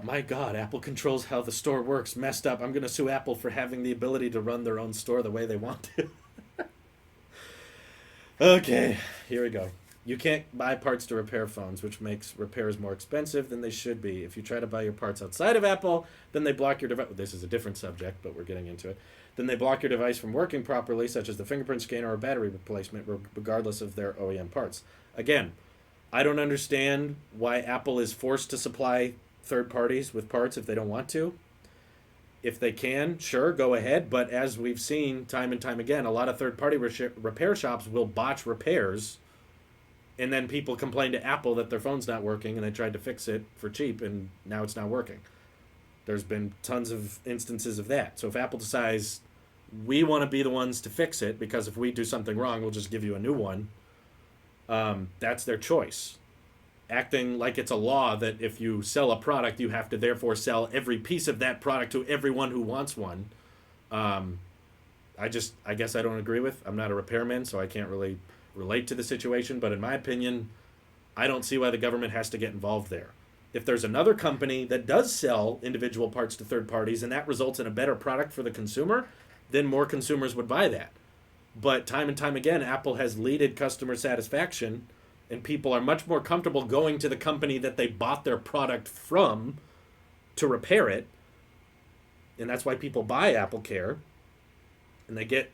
My God, Apple controls how the store works. Messed up. I'm going to sue Apple for having the ability to run their own store the way they want to. Okay, here we go. You can't buy parts to repair phones, which makes repairs more expensive than they should be. If you try to buy your parts outside of Apple, then they block your device. This is a different subject, but we're getting into it. Then they block your device from working properly, such as the fingerprint scanner or battery replacement, regardless of their OEM parts. Again, I don't understand why Apple is forced to supply third parties with parts if they don't want to. If they can, sure, go ahead. But as we've seen time and time again, a lot of third-party repair shops will botch repairs, and then people complain to Apple that their phone's not working, and they tried to fix it for cheap, and now it's not working. There's been tons of instances of that. So if Apple decides we want to be the ones to fix it, because if we do something wrong, we'll just give you a new one, that's their choice. Acting like it's a law that if you sell a product, you have to therefore sell every piece of that product to everyone who wants one. I guess I don't agree with. I'm not a repairman, so I can't really relate to the situation. But in my opinion, I don't see why the government has to get involved there. If there's another company that does sell individual parts to third parties and that results in a better product for the consumer, then more consumers would buy that. But time and time again, Apple has leaded customer satisfaction, and people are much more comfortable going to the company that they bought their product from to repair it And that's why people buy Apple Care, and they get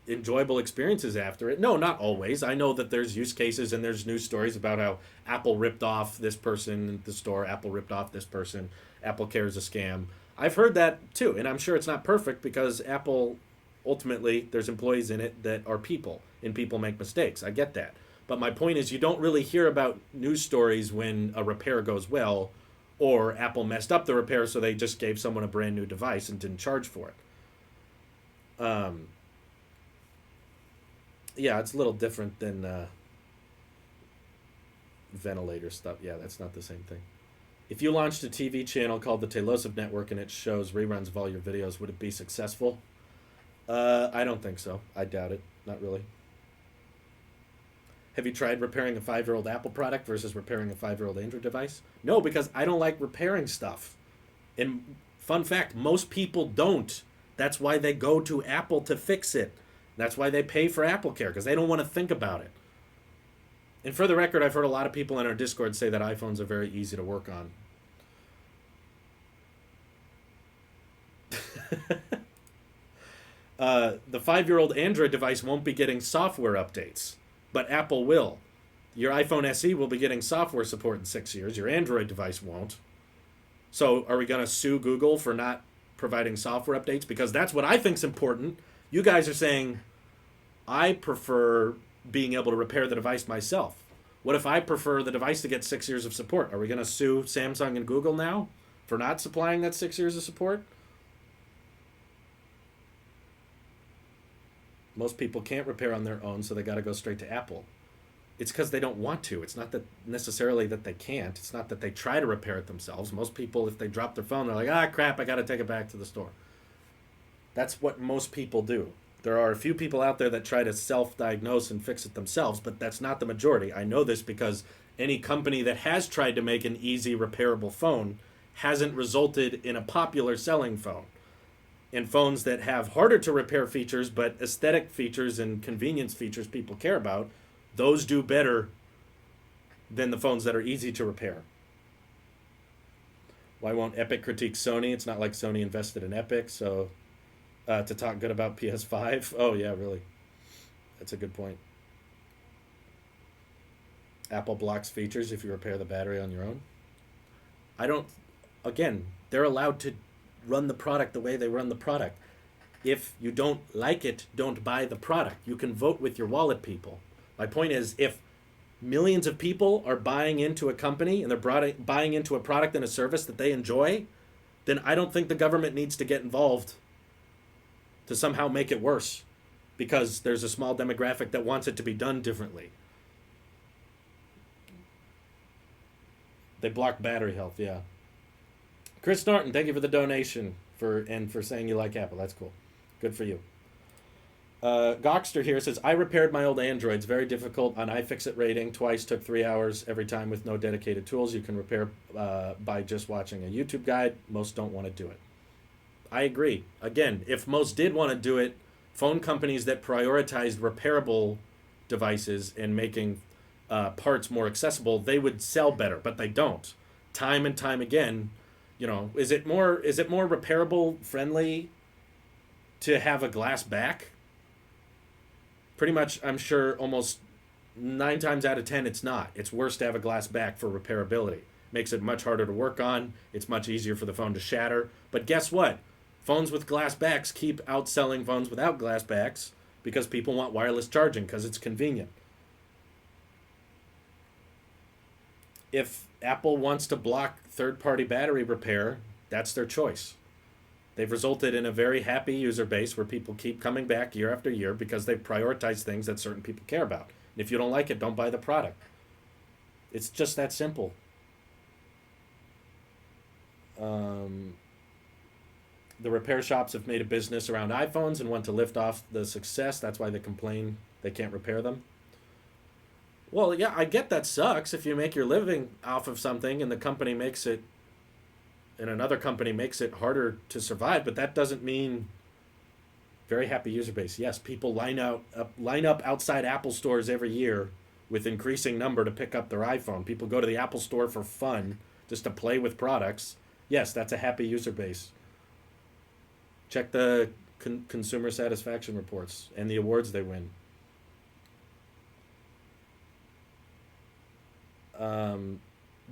enjoyable experiences after it. No, not always. I know that there's use cases and there's news stories about how Apple ripped off this person at the store, Apple ripped off this person, Apple Care is a scam. I've heard that too, and I'm sure it's not perfect because Apple, ultimately, there's employees in it that are people, and people make mistakes. I get that. But my point is, you don't really hear about news stories when a repair goes well, or Apple messed up the repair, so they just gave someone a brand new device and didn't charge for it. Yeah, it's a little different than ventilator stuff. Yeah, that's not the same thing. If you launched a TV channel called the Tailosive Network and it shows reruns of all your videos, would it be successful? I don't think so. I doubt it. Not really. Have you tried repairing a 5-year-old Apple product versus repairing a 5-year-old Android device? No, because I don't like repairing stuff. And fun fact, most people don't. That's why they go to Apple to fix it. That's why they pay for Apple Care, because they don't want to think about it. And for the record, I've heard a lot of people in our Discord say that iPhones are very easy to work on. The 5-year-old Android device won't be getting software updates, but Apple will. Your iPhone SE will be getting software support in 6 years. Your Android device won't. So are we going to sue Google for not providing software updates? Because that's what I think is important. You guys are saying, I prefer being able to repair the device myself. What if I prefer the device to get 6 years of support? Are we going to sue Samsung and Google now for not supplying that 6 years of support? Most people can't repair on their own, so they got to go straight to Apple. It's because they don't want to. It's not that necessarily that they can't. It's not that they try to repair it themselves. Most people, if they drop their phone, they're like, ah, crap, I got to take it back to the store. That's what most people do. There are a few people out there that try to self-diagnose and fix it themselves, but that's not the majority. I know this because any company that has tried to make an easy repairable phone hasn't resulted in a popular selling phone. And phones that have harder to repair features, but aesthetic features and convenience features people care about, those do better than the phones that are easy to repair. Why won't Epic critique Sony? It's not like Sony invested in Epic, so to talk good about PS5. Oh, yeah, really. That's a good point. Apple blocks features if you repair the battery on your own. Again, they're allowed to run the product the way they run the product. If you don't like it, don't buy the product. You can vote with your wallet, people. My point is, if millions of people are buying into a company and they're buying into a product and a service that they enjoy, then I don't think the government needs to get involved to somehow make it worse because there's a small demographic that wants it to be done differently. They block battery health, yeah. Chris Norton, thank you for the donation for saying you like Apple. That's cool. Good for you. Gokster here says, I repaired my old Androids. Very difficult on iFixit rating. Twice, took 3 hours every time with no dedicated tools. You can repair by just watching a YouTube guide. Most don't want to do it. I agree. Again, if most did want to do it, phone companies that prioritized repairable devices and making parts more accessible, they would sell better, but they don't. Time and time again, is it more repairable friendly to have a glass back? Pretty much, I'm sure almost 9 times out of 10 it's not. It's worse to have a glass back for repairability. Makes it much harder to work on. It's much easier for the phone to shatter. But guess what? Phones with glass backs keep outselling phones without glass backs because people want wireless charging because it's convenient. If Apple wants to block third-party battery repair, that's their choice. They've resulted in a very happy user base where people keep coming back year after year because they've prioritized things that certain people care about. And if you don't like it, don't buy the product. It's just that simple. The repair shops have made a business around iPhones and want to lift off the success. That's why they complain they can't repair them. Well, yeah, I get that sucks if you make your living off of something and the company makes it, and another company makes it harder to survive, but that doesn't mean very happy user base. Yes, people line up outside Apple stores every year with increasing number to pick up their iPhone. People go to the Apple store for fun, just to play with products. Yes, that's a happy user base. Check the consumer satisfaction reports and the awards they win.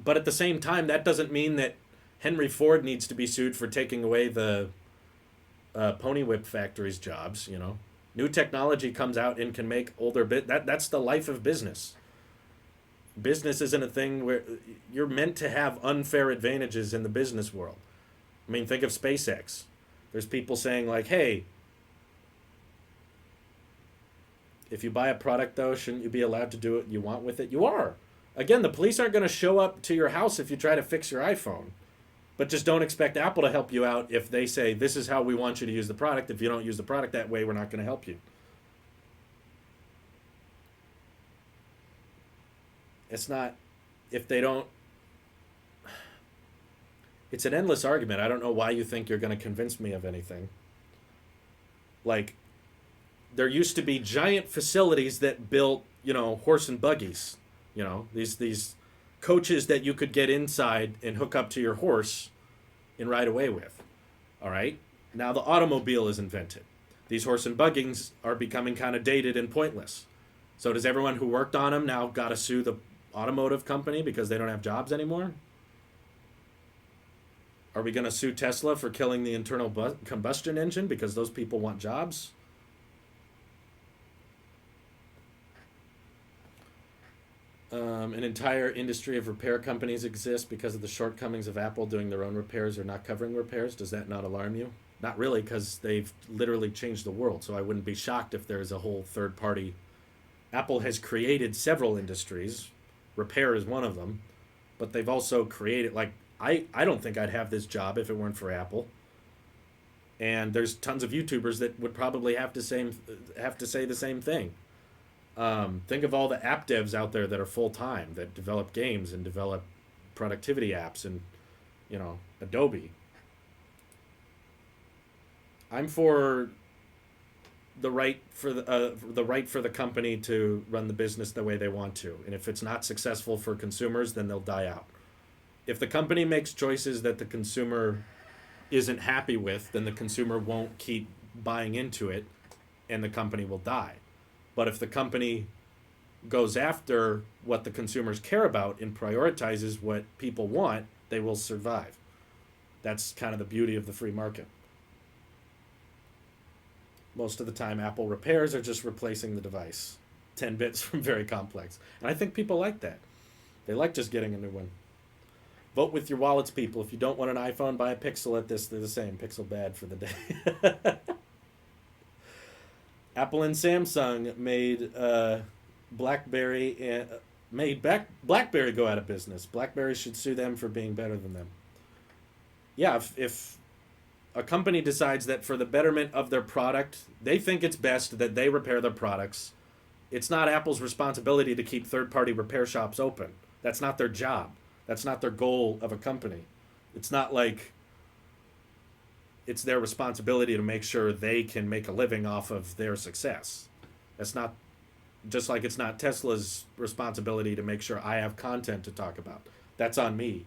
But at the same time, that doesn't mean that Henry Ford needs to be sued for taking away the Pony Whip factory's jobs. You know, new technology comes out and can make older that's the life of business. Business isn't a thing where you're meant to have unfair advantages in the business world. I mean, think of SpaceX. There's people saying like, "Hey, if you buy a product though, shouldn't you be allowed to do what you want with it?" You are. Again, the police aren't going to show up to your house if you try to fix your iPhone. But just don't expect Apple to help you out if they say, this is how we want you to use the product. If you don't use the product that way, we're not going to help you. It's not, if they don't, it's an endless argument. I don't know why you think you're going to convince me of anything. Like, there used to be giant facilities that built, horse and buggies. These coaches that you could get inside and hook up to your horse and ride away with. All right? Now the automobile is invented. These horse and buggies are becoming kind of dated and pointless. So does everyone who worked on them now got to sue the automotive company because they don't have jobs anymore? Are we going to sue Tesla for killing the internal combustion engine because those people want jobs? An entire industry of repair companies exists because of the shortcomings of Apple doing their own repairs or not covering repairs. Does that not alarm you? Not really, because they've literally changed the world. So I wouldn't be shocked if there's a whole third party. Apple has created several industries. Repair is one of them. But they've also created, like, I don't think I'd have this job if it weren't for Apple. And there's tons of YouTubers that would probably have to say the same thing. Think of all the app devs out there that are full-time, that develop games and develop productivity apps and, Adobe. I'm for the right for the company to run the business the way they want to. And if it's not successful for consumers, then they'll die out. If the company makes choices that the consumer isn't happy with, then the consumer won't keep buying into it and the company will die. But if the company goes after what the consumers care about and prioritizes what people want, they will survive. That's kind of the beauty of the free market. Most of the time, Apple repairs are just replacing the device. 10 bits from very complex. And I think people like that. They like just getting a new one. Vote with your wallets, people. If you don't want an iPhone, buy a Pixel at this. They're the same. Pixel bad for the day. Apple and Samsung made BlackBerry BlackBerry go out of business. BlackBerry should sue them for being better than them. Yeah, if a company decides that for the betterment of their product, they think it's best that they repair their products, it's not Apple's responsibility to keep third-party repair shops open. That's not their job. That's not their goal of a company. It's not like it's their responsibility to make sure they can make a living off of their success. That's not, just like it's not Tesla's responsibility to make sure I have content to talk about. That's on me.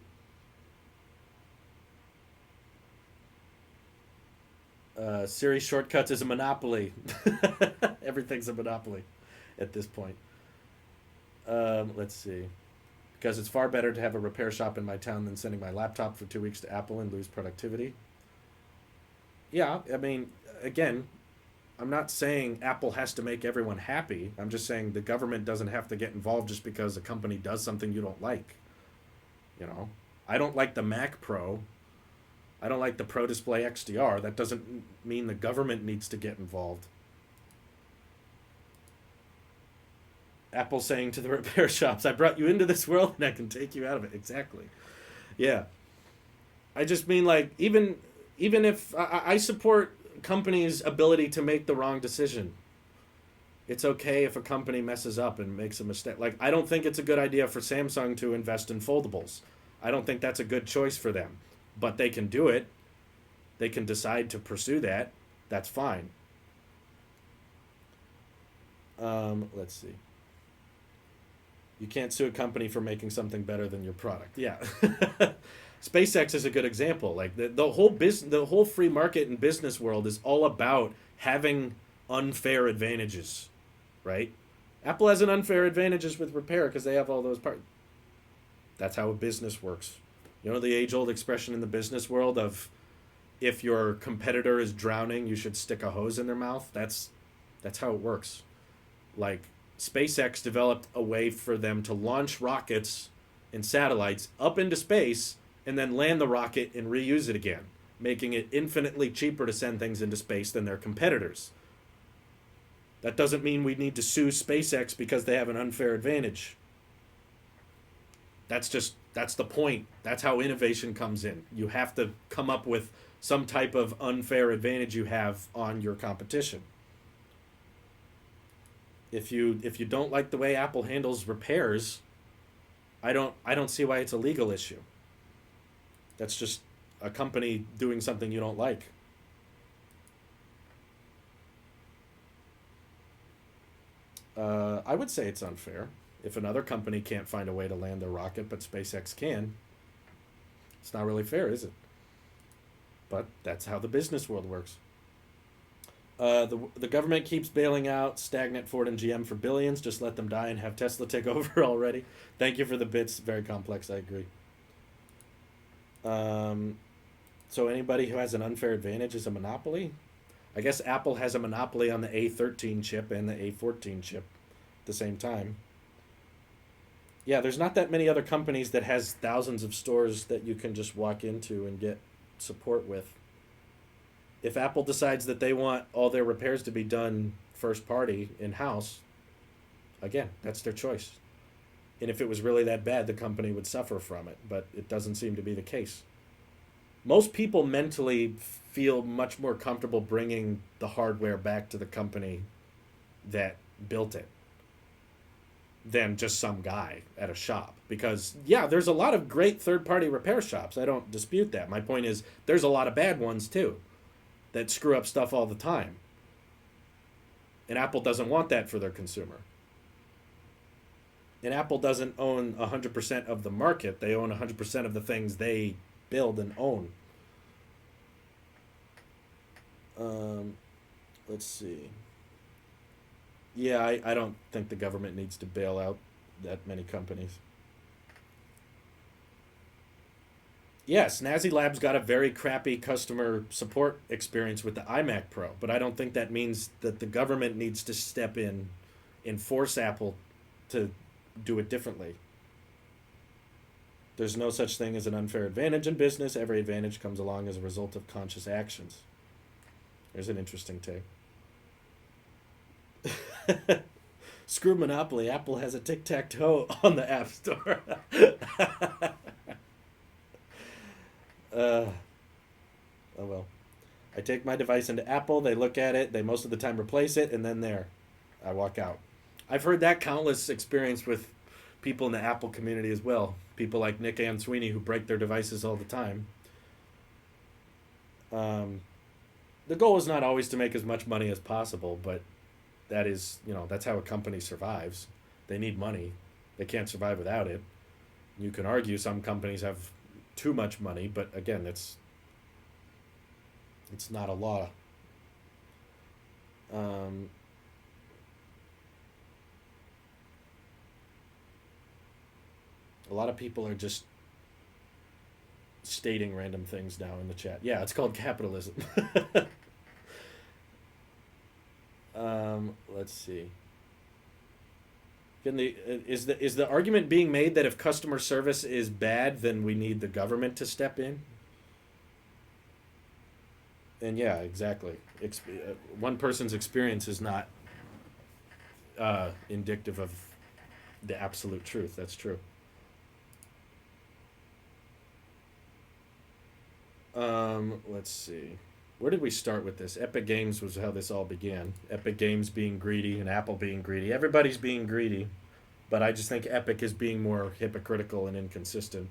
Siri shortcuts is a monopoly. Everything's a monopoly at this point. Let's see. Because it's far better to have a repair shop in my town than sending my laptop for 2 weeks to Apple and lose productivity. Yeah, I mean, again, I'm not saying Apple has to make everyone happy. I'm just saying the government doesn't have to get involved just because a company does something you don't like. I don't like the Mac Pro. I don't like the Pro Display XDR. That doesn't mean the government needs to get involved. Apple saying to the repair shops, I brought you into this world and I can take you out of it. Exactly. Yeah. I just mean, like, even if I support companies' ability to make the wrong decision. It's okay if a company messes up and makes a mistake. Like, I don't think it's a good idea for Samsung to invest in foldables. I don't think that's a good choice for them. But they can do it. They can decide to pursue that. That's fine. Let's see. You can't sue a company for making something better than your product. Yeah. SpaceX is a good example. Like the whole free market and business world is all about having unfair advantages, right? Apple has an unfair advantages with repair because they have all those parts. That's how a business works. You know the age old expression in the business world of if your competitor is drowning, you should stick a hose in their mouth. That's how it works. Like SpaceX developed a way for them to launch rockets and satellites up into space and then land the rocket and reuse it again, making it infinitely cheaper to send things into space than their competitors. That doesn't mean we need to sue SpaceX because they have an unfair advantage. That's the point. That's how innovation comes in. You have to come up with some type of unfair advantage you have on your competition. If you don't like the way Apple handles repairs, I don't see why it's a legal issue. That's just a company doing something you don't like. I would say it's unfair. If another company can't find a way to land their rocket, but SpaceX can, it's not really fair, is it? But that's how the business world works. The government keeps bailing out stagnant Ford and GM for billions. Just let them die and have Tesla take over already. Thank you for the bits. Very complex. I agree. Um, so anybody who has an unfair advantage is a monopoly. I guess Apple has a monopoly on the A13 chip and the A14 chip at the same time. Yeah, there's not that many other companies that has thousands of stores that you can just walk into and get support with. If Apple decides that they want all their repairs to be done first party in house, again, that's their choice. And if it was really that bad, the company would suffer from it, but it doesn't seem to be the case. Most people mentally feel much more comfortable bringing the hardware back to the company that built it than just some guy at a shop. Because, yeah, there's a lot of great third party repair shops. I don't dispute that. My point is, there's a lot of bad ones too that screw up stuff all the time. And Apple doesn't want that for their consumer. And Apple doesn't own 100% of the market, they own 100% of the things they build and own. Um, let's see. Yeah, I don't think the government needs to bail out that many companies. Yes, Nazi Labs got a very crappy customer support experience with the iMac Pro, but I don't think that means that the government needs to step in and force Apple to do it differently. There's no such thing as an unfair advantage in business. Every advantage comes along as a result of conscious actions. There's an interesting take. Screw Monopoly. Apple has a tic tac toe on the App Store. uh, oh well. I take my device into Apple. They look at it. They most of the time replace it, and then there, I walk out. I've heard that countless experience with people in the Apple community as well. People like Nick and Sweeney who break their devices all the time. Um, the goal is not always to make as much money as possible, but that is, that's how a company survives. They need money. They can't survive without it. You can argue some companies have too much money, but again, it's not a law. Um, a lot of people are just stating random things now in the chat. Yeah, it's called capitalism. Let's see. Is the argument being made that if customer service is bad, then we need the government to step in? And yeah, exactly. One person's experience is not indicative of the absolute truth. That's true. Let's see. Where did we start with this? Epic Games was how this all began. Epic Games being greedy and Apple being greedy. Everybody's being greedy, but I just think Epic is being more hypocritical and inconsistent.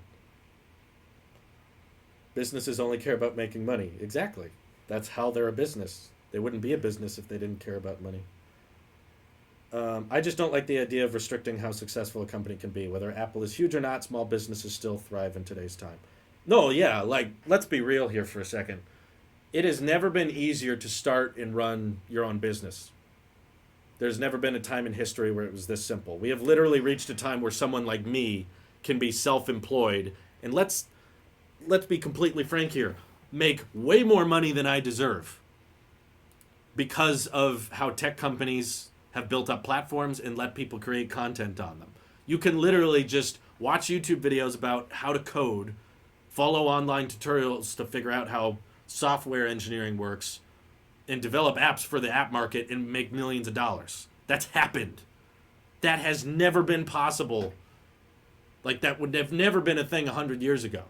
Businesses only care about making money. Exactly. That's how they're a business. They wouldn't be a business if they didn't care about money. I just don't like the idea of restricting how successful a company can be. Whether Apple is huge or not, small businesses still thrive in today's time. No, yeah, like let's be real here for a second. It has never been easier to start and run your own business. There's never been a time in history where it was this simple. We have literally reached a time where someone like me can be self-employed, and let's be completely frank here, make way more money than I deserve because of how tech companies have built up platforms and let people create content on them. You can literally just watch YouTube videos about how to code, follow online tutorials to figure out how software engineering works, and develop apps for the app market and make millions of dollars. That's happened. That has never been possible. Like, that would have never been a thing 100 years ago.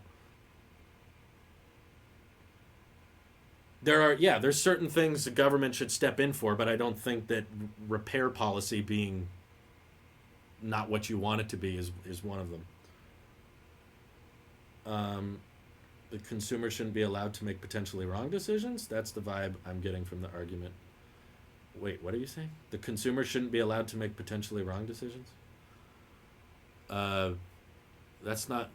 There's certain things the government should step in for, but I don't think that repair policy being not what you want it to be is one of them. Um, the consumer shouldn't be allowed to make potentially wrong decisions. That's the vibe I'm getting from the argument. Wait, what are you saying? The consumer shouldn't be allowed to make potentially wrong decisions? Uh, that's not.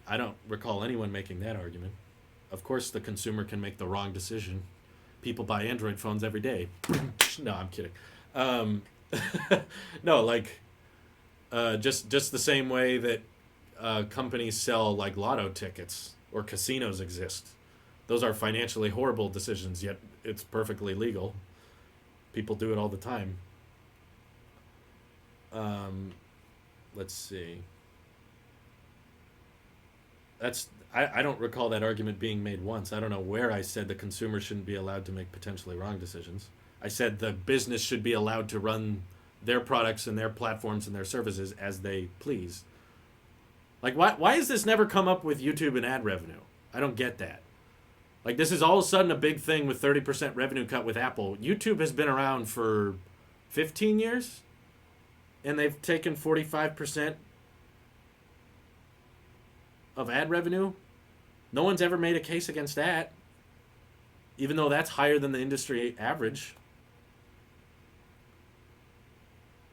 I don't recall anyone making that argument. Of course, the consumer can make the wrong decision. People buy Android phones every day. No, I'm kidding. Um, no, like just the same way that companies sell like lotto tickets or casinos exist. Those are financially horrible decisions, yet it's perfectly legal. People do it all the time. Um, let's see. I don't recall that argument being made once. I don't know where I said the consumer shouldn't be allowed to make potentially wrong decisions. I said the business should be allowed to run their products and their platforms and their services as they please. Like, why has this never come up with YouTube and ad revenue? I don't get that. Like, this is all of a sudden a big thing with 30% revenue cut with Apple. YouTube has been around for 15 years, and they've taken 45% of ad revenue. No one's ever made a case against that, even though that's higher than the industry average.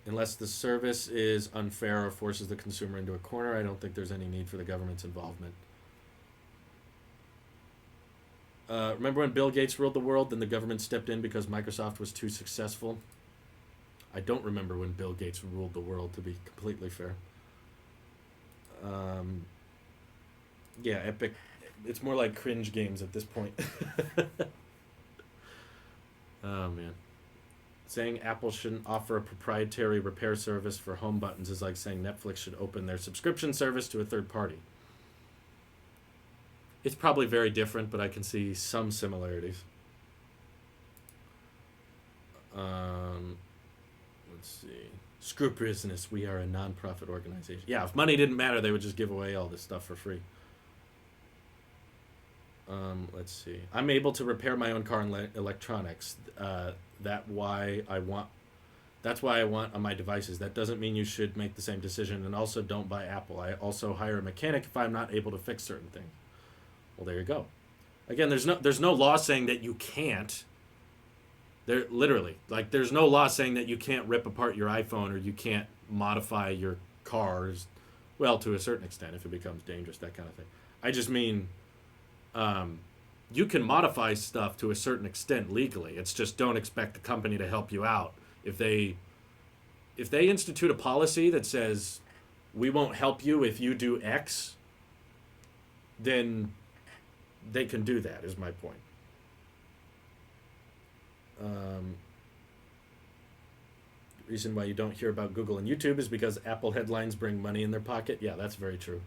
Unless the service is unfair or forces the consumer into a corner, I don't think there's any need for the government's involvement. Remember when Bill Gates ruled the world, then the government stepped in because Microsoft was too successful? I don't remember when Bill Gates ruled the world, to be completely fair. Um, yeah, Epic. It's more like cringe games at this point. Oh, man. Saying Apple shouldn't offer a proprietary repair service for home buttons is like saying Netflix should open their subscription service to a third party. It's probably very different, but I can see some similarities. Um, let's see. Screw business. We are a non-profit organization. Yeah, if money didn't matter, they would just give away all this stuff for free. Let's see. I'm able to repair my own car and electronics. That why I want. That's why I want on my devices. That doesn't mean you should make the same decision. And also, don't buy Apple. I also hire a mechanic if I'm not able to fix certain things. Well, there you go. Again, there's no law saying that you can't. There literally like there's no law saying that you can't rip apart your iPhone or you can't modify your cars. Well, to a certain extent, if it becomes dangerous, that kind of thing. I just mean um, you can modify stuff to a certain extent legally. It's just don't expect the company to help you out. If they institute a policy that says we won't help you if you do X, then they can do that. Is my point. Um, reason why you don't hear about Google and YouTube is because Apple headlines bring money in their pocket. Yeah, that's very true.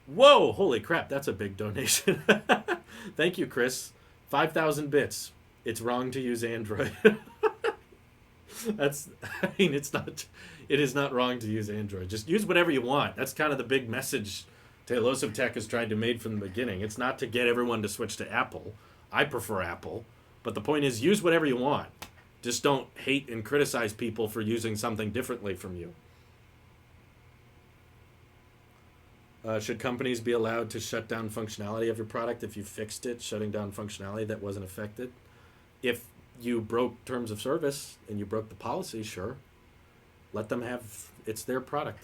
Whoa! Holy crap! That's a big donation. Thank you, Chris. 5,000 bits. It's wrong to use Android. That's. I mean, it's not. It is not wrong to use Android. Just use whatever you want. That's kind of the big message Tailosive Tech has tried to make from the beginning. It's not to get everyone to switch to Apple. I prefer Apple, but the point is, use whatever you want. Just don't hate and criticize people for using something differently from you. Should companies be allowed to shut down functionality of your product if you fixed it, shutting down functionality that wasn't affected? If you broke terms of service and you broke the policy, sure. Let them have, it's their product.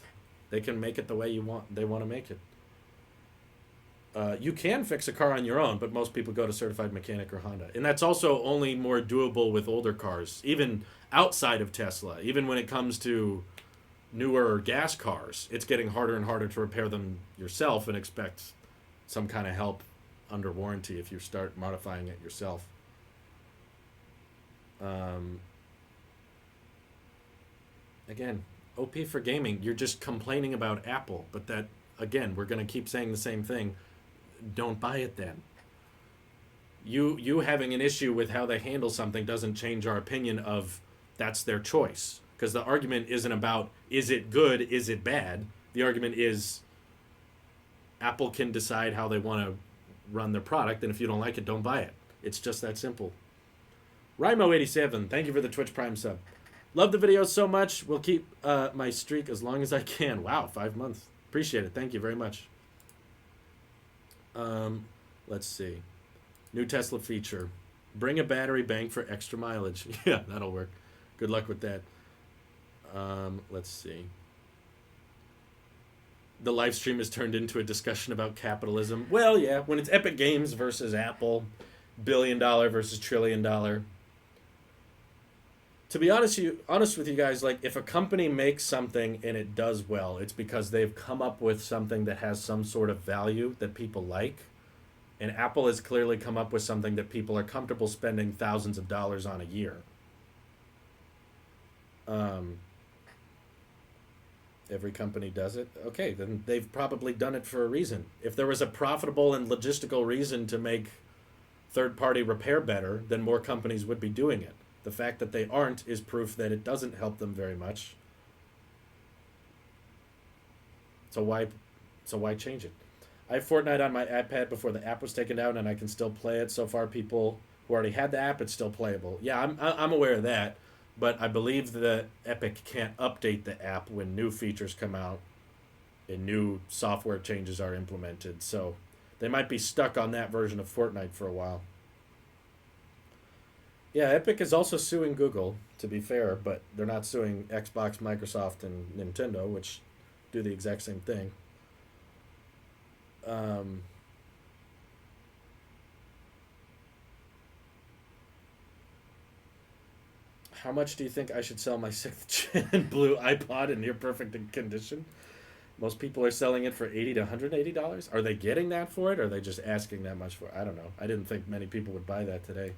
They can make it the way you want. They want to make it. You can fix a car on your own, but most people go to certified mechanic or Honda. And that's also only more doable with older cars, even outside of Tesla. Even when it comes to newer gas cars, it's getting harder and harder to repair them yourself and expect some kind of help under warranty if you start modifying it yourself. Um, Again, OP for gaming, you're just complaining about Apple, but that, again, we're going to keep saying the same thing. Don't buy it then. You having an issue with how they handle something doesn't change our opinion of that's their choice. Because the argument isn't about is it good, is it bad. The argument is Apple can decide how they want to run their product, and if you don't like it, don't buy it. It's just that simple. Rymo87, thank you for the Twitch Prime sub. Love the videos so much. We'll keep my streak as long as I can. Wow, 5 months. Appreciate it. Thank you very much. Let's see. New Tesla feature. Bring a battery bank for extra mileage. Yeah, that'll work. Good luck with that. Let's see. The live stream has turned into a discussion about capitalism. Well, yeah, when it's Epic Games versus Apple, $1 billion versus $1 trillion. To be honest with you guys, like if a company makes something and it does well, it's because they've come up with something that has some sort of value that people like. And Apple has clearly come up with something that people are comfortable spending thousands of dollars on a year. Every company does it. Okay, then they've probably done it for a reason. If there was a profitable and logistical reason to make third-party repair better, then more companies would be doing it. The fact that they aren't is proof that it doesn't help them very much. So why change it? I have Fortnite on my iPad before the app was taken down, and I can still play it. So far, people who already had the app, it's still playable. Yeah, I'm aware of that, but I believe that Epic can't update the app when new features come out and new software changes are implemented. So they might be stuck on that version of Fortnite for a while. Yeah, Epic is also suing Google, to be fair, but they're not suing Xbox, Microsoft, and Nintendo, which do the exact same thing. How much do you think I should sell my 6th gen blue iPod in near perfect condition? Most people are selling it for $80 to $180. Are they getting that for it, or are they just asking that much for it? I don't know. I didn't think many people would buy that today.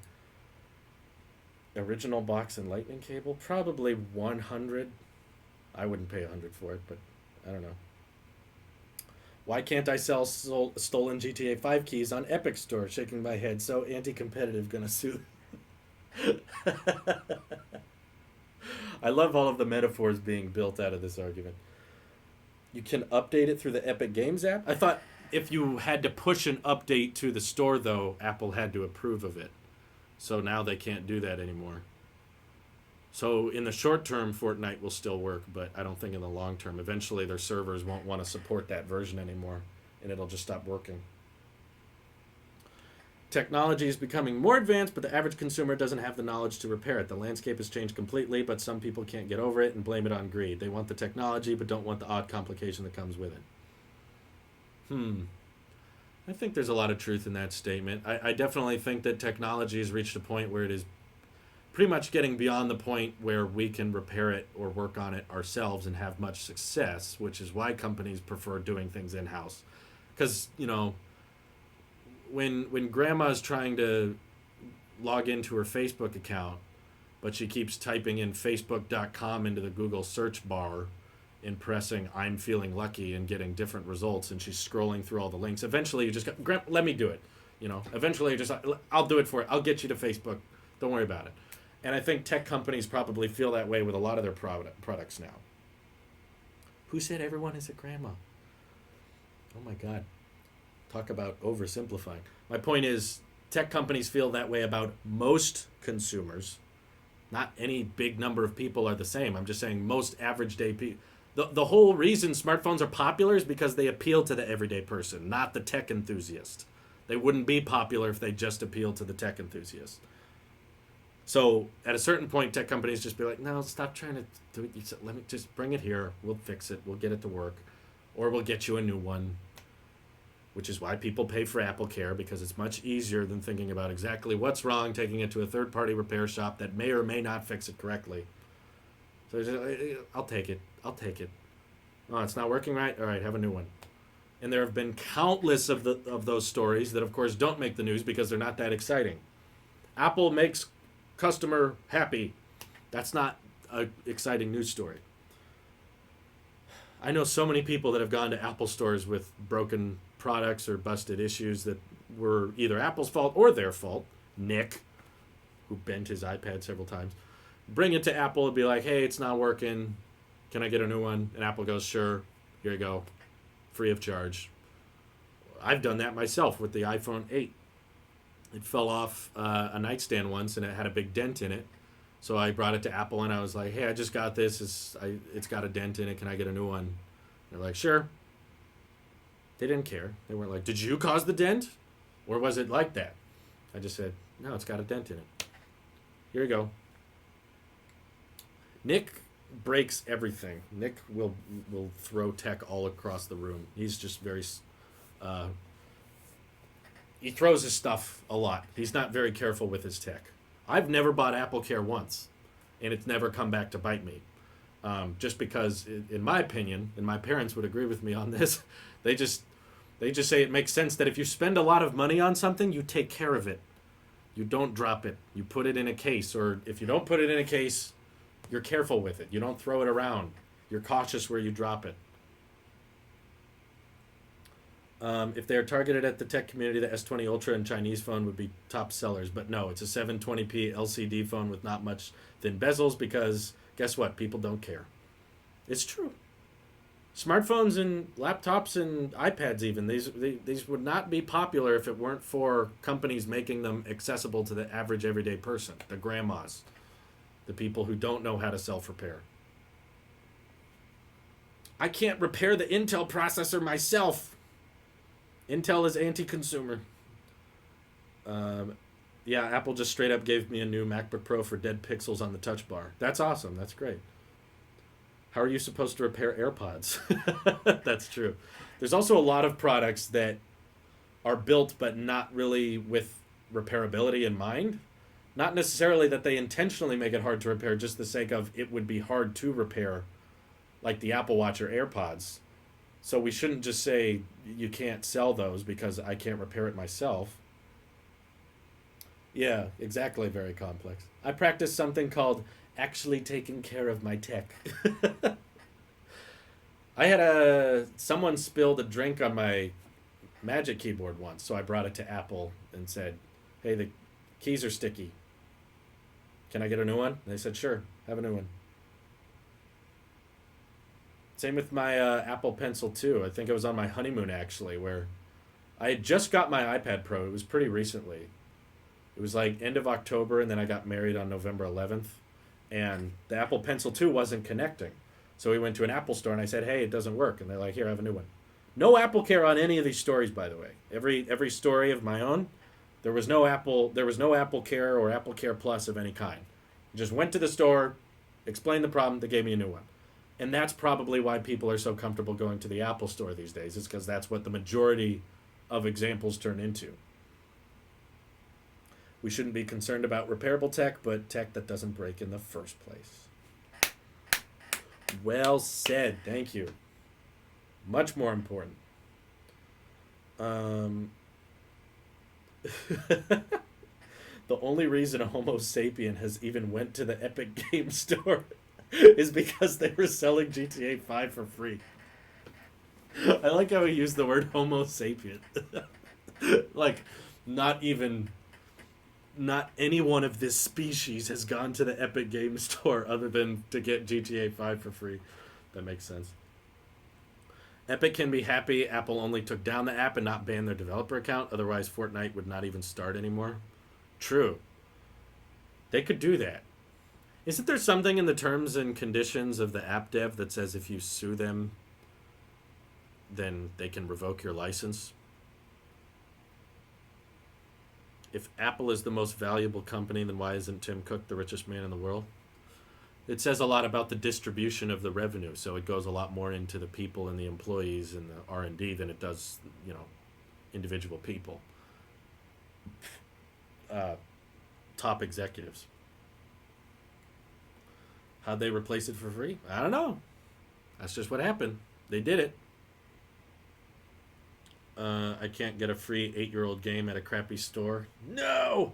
Original box and lightning cable? Probably 100. I wouldn't pay 100 for it, but I don't know. Why can't I sell stolen GTA 5 keys on Epic Store? Shaking my head. So anti-competitive, gonna sue. I love all of the metaphors being built out of this argument. You can update it through the Epic Games app? I thought if you had to push an update to the store, though, Apple had to approve of it. So now they can't do that anymore. So in the short term, Fortnite will still work, but I don't think in the long term. Eventually, their servers won't want to support that version anymore, and it'll just stop working. Technology is becoming more advanced, but the average consumer doesn't have the knowledge to repair it. The landscape has changed completely, but some people can't get over it and blame it on greed. They want the technology, but don't want the odd complication that comes with it. I think there's a lot of truth in that statement. I definitely think that technology has reached a point where it is pretty much getting beyond the point where we can repair it or work on it ourselves and have much success, which is why companies prefer doing things in-house. Because, you know, when grandma's trying to log into her Facebook account, but she keeps typing in facebook.com into the Google search bar and pressing I'm feeling lucky and getting different results, and she's scrolling through all the links. Eventually you just go, let me do it. You know, eventually you just, I'll do it for it. I'll get you to Facebook. Don't worry about it. And I think tech companies probably feel that way with a lot of their products now. Who said everyone is a grandma? Oh my God. Talk about oversimplifying. My point is, tech companies feel that way about most consumers. Not any big number of people are the same. I'm just saying most average day people. The whole reason smartphones are popular is because they appeal to the everyday person, not the tech enthusiast. They wouldn't be popular if they just appealed to the tech enthusiast. So at a certain point, tech companies just be like, no, stop trying to do it. Let me just bring it here. We'll fix it. We'll get it to work. Or we'll get you a new one. which is why people pay for Apple Care, because it's much easier than thinking about exactly what's wrong, taking it to a third-party repair shop that may or may not fix it correctly. So I'll take it. I'll take it. Oh, it's not working right? All right, have a new one. And there have been countless of those stories that, of course, don't make the news because they're not that exciting. Apple makes customer happy. That's not an exciting news story. I know so many people that have gone to Apple stores with broken products or busted issues that were either Apple's fault or their fault. Nick, who bent his iPad several times, bring it to Apple and be like, hey, it's not working. Can I get a new one? And Apple goes, sure, here you go, free of charge. I've done that myself with the iPhone 8. It fell off a nightstand once, and it had a big dent in it. So I brought it to Apple, and I was like, hey, I just got this. It's got a dent in it. Can I get a new one? They're like, sure. They didn't care. They weren't like, did you cause the dent? Or was it like that? I just said, no, it's got a dent in it. Here you go. Nick breaks everything. Nick will throw tech all across the room. He's just very... he throws his stuff a lot. He's not very careful with his tech. I've never bought Apple Care once, and it's never come back to bite me. Just because, in my opinion, and my parents would agree with me on this, they just say it makes sense that if you spend a lot of money on something, you take care of it. You don't drop it. You put it in a case, or if you don't put it in a case, you're careful with it. You don't throw it around. You're cautious where you drop it. If they're targeted at the tech community, the S20 Ultra and Chinese phone would be top sellers. But no, it's a 720p LCD phone with not much thin bezels because, guess what? People don't care. It's true. Smartphones and laptops and iPads even, these would not be popular if it weren't for companies making them accessible to the average everyday person, the grandmas, the people who don't know how to self-repair. I can't repair the Intel processor myself. Intel is anti-consumer. Yeah, Apple just straight up gave me a new MacBook Pro for dead pixels on the touch bar. That's awesome. That's great. How are you supposed to repair AirPods? That's true. There's also a lot of products that are built but not really with repairability in mind. Not necessarily that they intentionally make it hard to repair, just the sake of it would be hard to repair, like the Apple Watch or AirPods. So we shouldn't just say you can't sell those because I can't repair it myself. Yeah, exactly, very complex. I practice something called actually taking care of my tech. I had someone spilled a drink on my Magic Keyboard once, so I brought it to Apple and said, hey, the keys are sticky. Can I get a new one? And they said, sure, have a new one. Same with my Apple Pencil 2. I think it was on my honeymoon, actually, where I had just got my iPad Pro. It was pretty recently. It was like end of October, and then I got married on November 11th. And the Apple Pencil 2 wasn't connecting. So we went to an Apple store, and I said, hey, it doesn't work. And they're like, here, have a new one. No Apple Care on any of these stories, by the way. Every story of my own, there was no Apple Care or Apple Care Plus of any kind. I just went to the store, explained the problem, they gave me a new one. And that's probably why people are so comfortable going to the Apple store these days, is because that's what the majority of examples turn into. We shouldn't be concerned about repairable tech, but tech that doesn't break in the first place. Well said. Thank you. Much more important. The only reason a Homo sapien has even went to the Epic Games Store is because they were selling GTA 5 for free. I like how he used the word Homo sapien. Like, not anyone of this species has gone to the Epic Games Store other than to get GTA 5 for free. That makes sense. Epic can be happy Apple only took down the app and not banned their developer account. Otherwise, Fortnite would not even start anymore. True. They could do that. Isn't there something in the terms and conditions of the app dev that says if you sue them, then they can revoke your license? If Apple is the most valuable company, then why isn't Tim Cook the richest man in the world? It says a lot about the distribution of the revenue, so it goes a lot more into the people and the employees and the R&D than it does, individual people, top executives. How'd they replace it for free? I don't know. That's just what happened. They did it. I can't get a free 8-year-old game at a crappy store. No!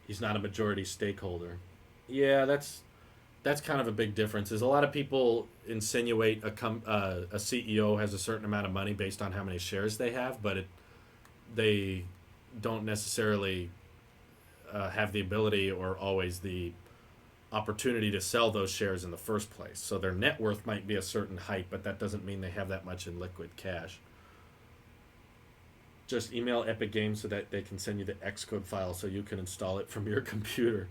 He's not a majority stakeholder. Yeah, that's kind of a big difference. Is a lot of people insinuate a CEO has a certain amount of money based on how many shares they have, but they don't necessarily have the ability or always the opportunity to sell those shares in the first place. So their net worth might be a certain height, but that doesn't mean they have that much in liquid cash. Just email Epic Games so that they can send you the Xcode file so you can install it from your computer.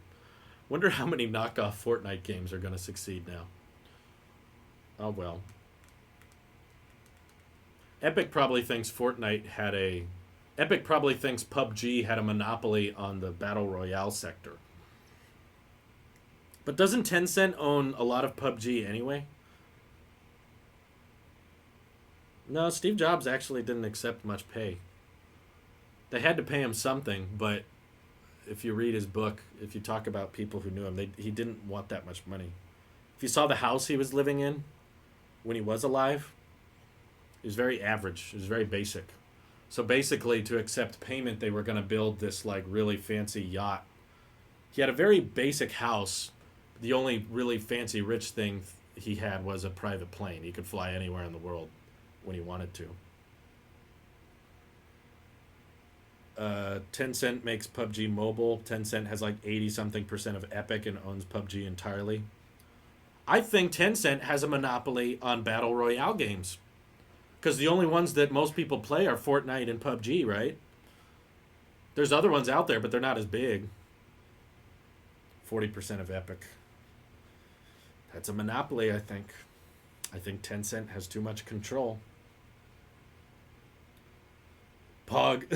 Wonder how many knockoff Fortnite games are going to succeed now. Oh well. Epic probably thinks PUBG had a monopoly on the Battle Royale sector. But doesn't Tencent own a lot of PUBG anyway? No, Steve Jobs actually didn't accept much pay. They had to pay him something, but if you read his book, if you talk about people who knew him, he didn't want that much money. If you saw the house he was living in when he was alive, it was very average. It was very basic. So basically, to accept payment, they were going to build this like really fancy yacht. He had a very basic house. The only really fancy rich thing he had was a private plane. He could fly anywhere in the world when he wanted to. Tencent makes PUBG Mobile. Tencent has like 80-something% of Epic and owns PUBG entirely. I think Tencent has a monopoly on Battle Royale games. Because the only ones that most people play are Fortnite and PUBG, right? There's other ones out there, but they're not as big. 40% of Epic. That's a monopoly, I think. I think Tencent has too much control. Pog.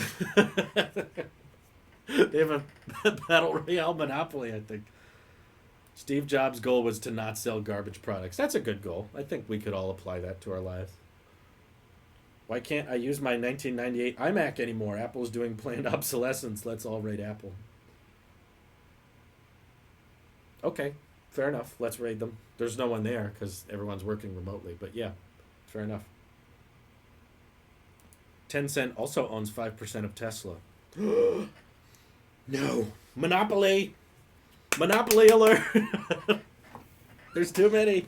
They have a Battle Royale monopoly, I think. Steve Jobs' goal was to not sell garbage products. That's a good goal. I think we could all apply that to our lives. Why can't I use my 1998 iMac anymore? Apple's doing planned obsolescence. Let's all raid Apple. Okay, fair enough. Let's raid them. There's no one there because everyone's working remotely. But yeah, fair enough. Tencent also owns 5% of Tesla. No. Monopoly. Monopoly alert. There's too many.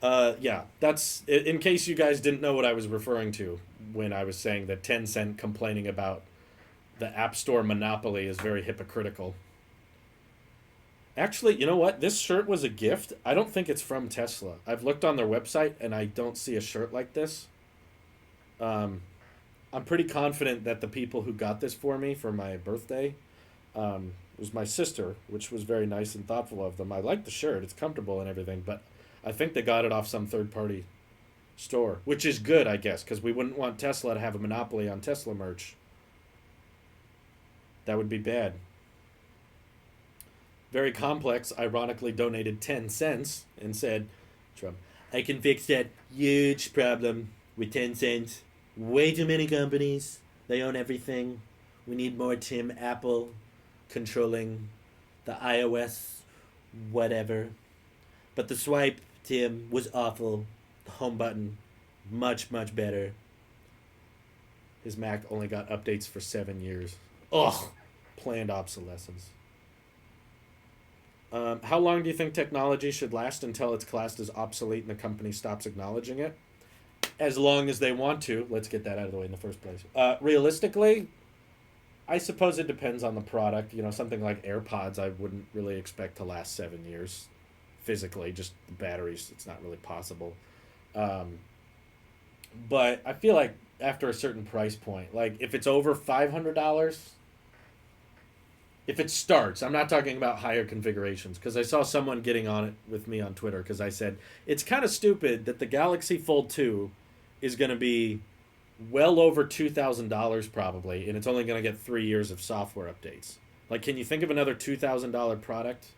Yeah, that's in case you guys didn't know what I was referring to when I was saying that Tencent complaining about the App Store monopoly is very hypocritical. Actually, you know what? This shirt was a gift. I don't think it's from Tesla. I've looked on their website and I don't see a shirt like this. I'm pretty confident that the people who got this for me for my birthday was my sister, which was very nice and thoughtful of them. I like the shirt. It's comfortable and everything, but I think they got it off some third-party store, which is good, I guess, because we wouldn't want Tesla to have a monopoly on Tesla merch. That would be bad. Very Complex ironically donated 10 cents and said, Trump, I can fix that huge problem with 10 cents. Way too many companies. They own everything. We need more Tim Apple controlling the iOS whatever. But the swipe, Tim, was awful. The home button, much, much better. His Mac only got updates for 7 years. Ugh! Planned obsolescence. How long do you think technology should last until it's classed as obsolete and the company stops acknowledging it? As long as they want to. Let's get that out of the way in the first place. Realistically, I suppose it depends on the product. You know, something like AirPods I wouldn't really expect to last 7 years. Physically, just the batteries, it's not really possible. But I feel like after a certain price point, like if it's over $500, if it starts, I'm not talking about higher configurations, because I saw someone getting on it with me on Twitter because I said, it's kind of stupid that the Galaxy Fold 2 is going to be well over $2,000 probably, and it's only going to get 3 years of software updates. Like, can you think of another $2,000 product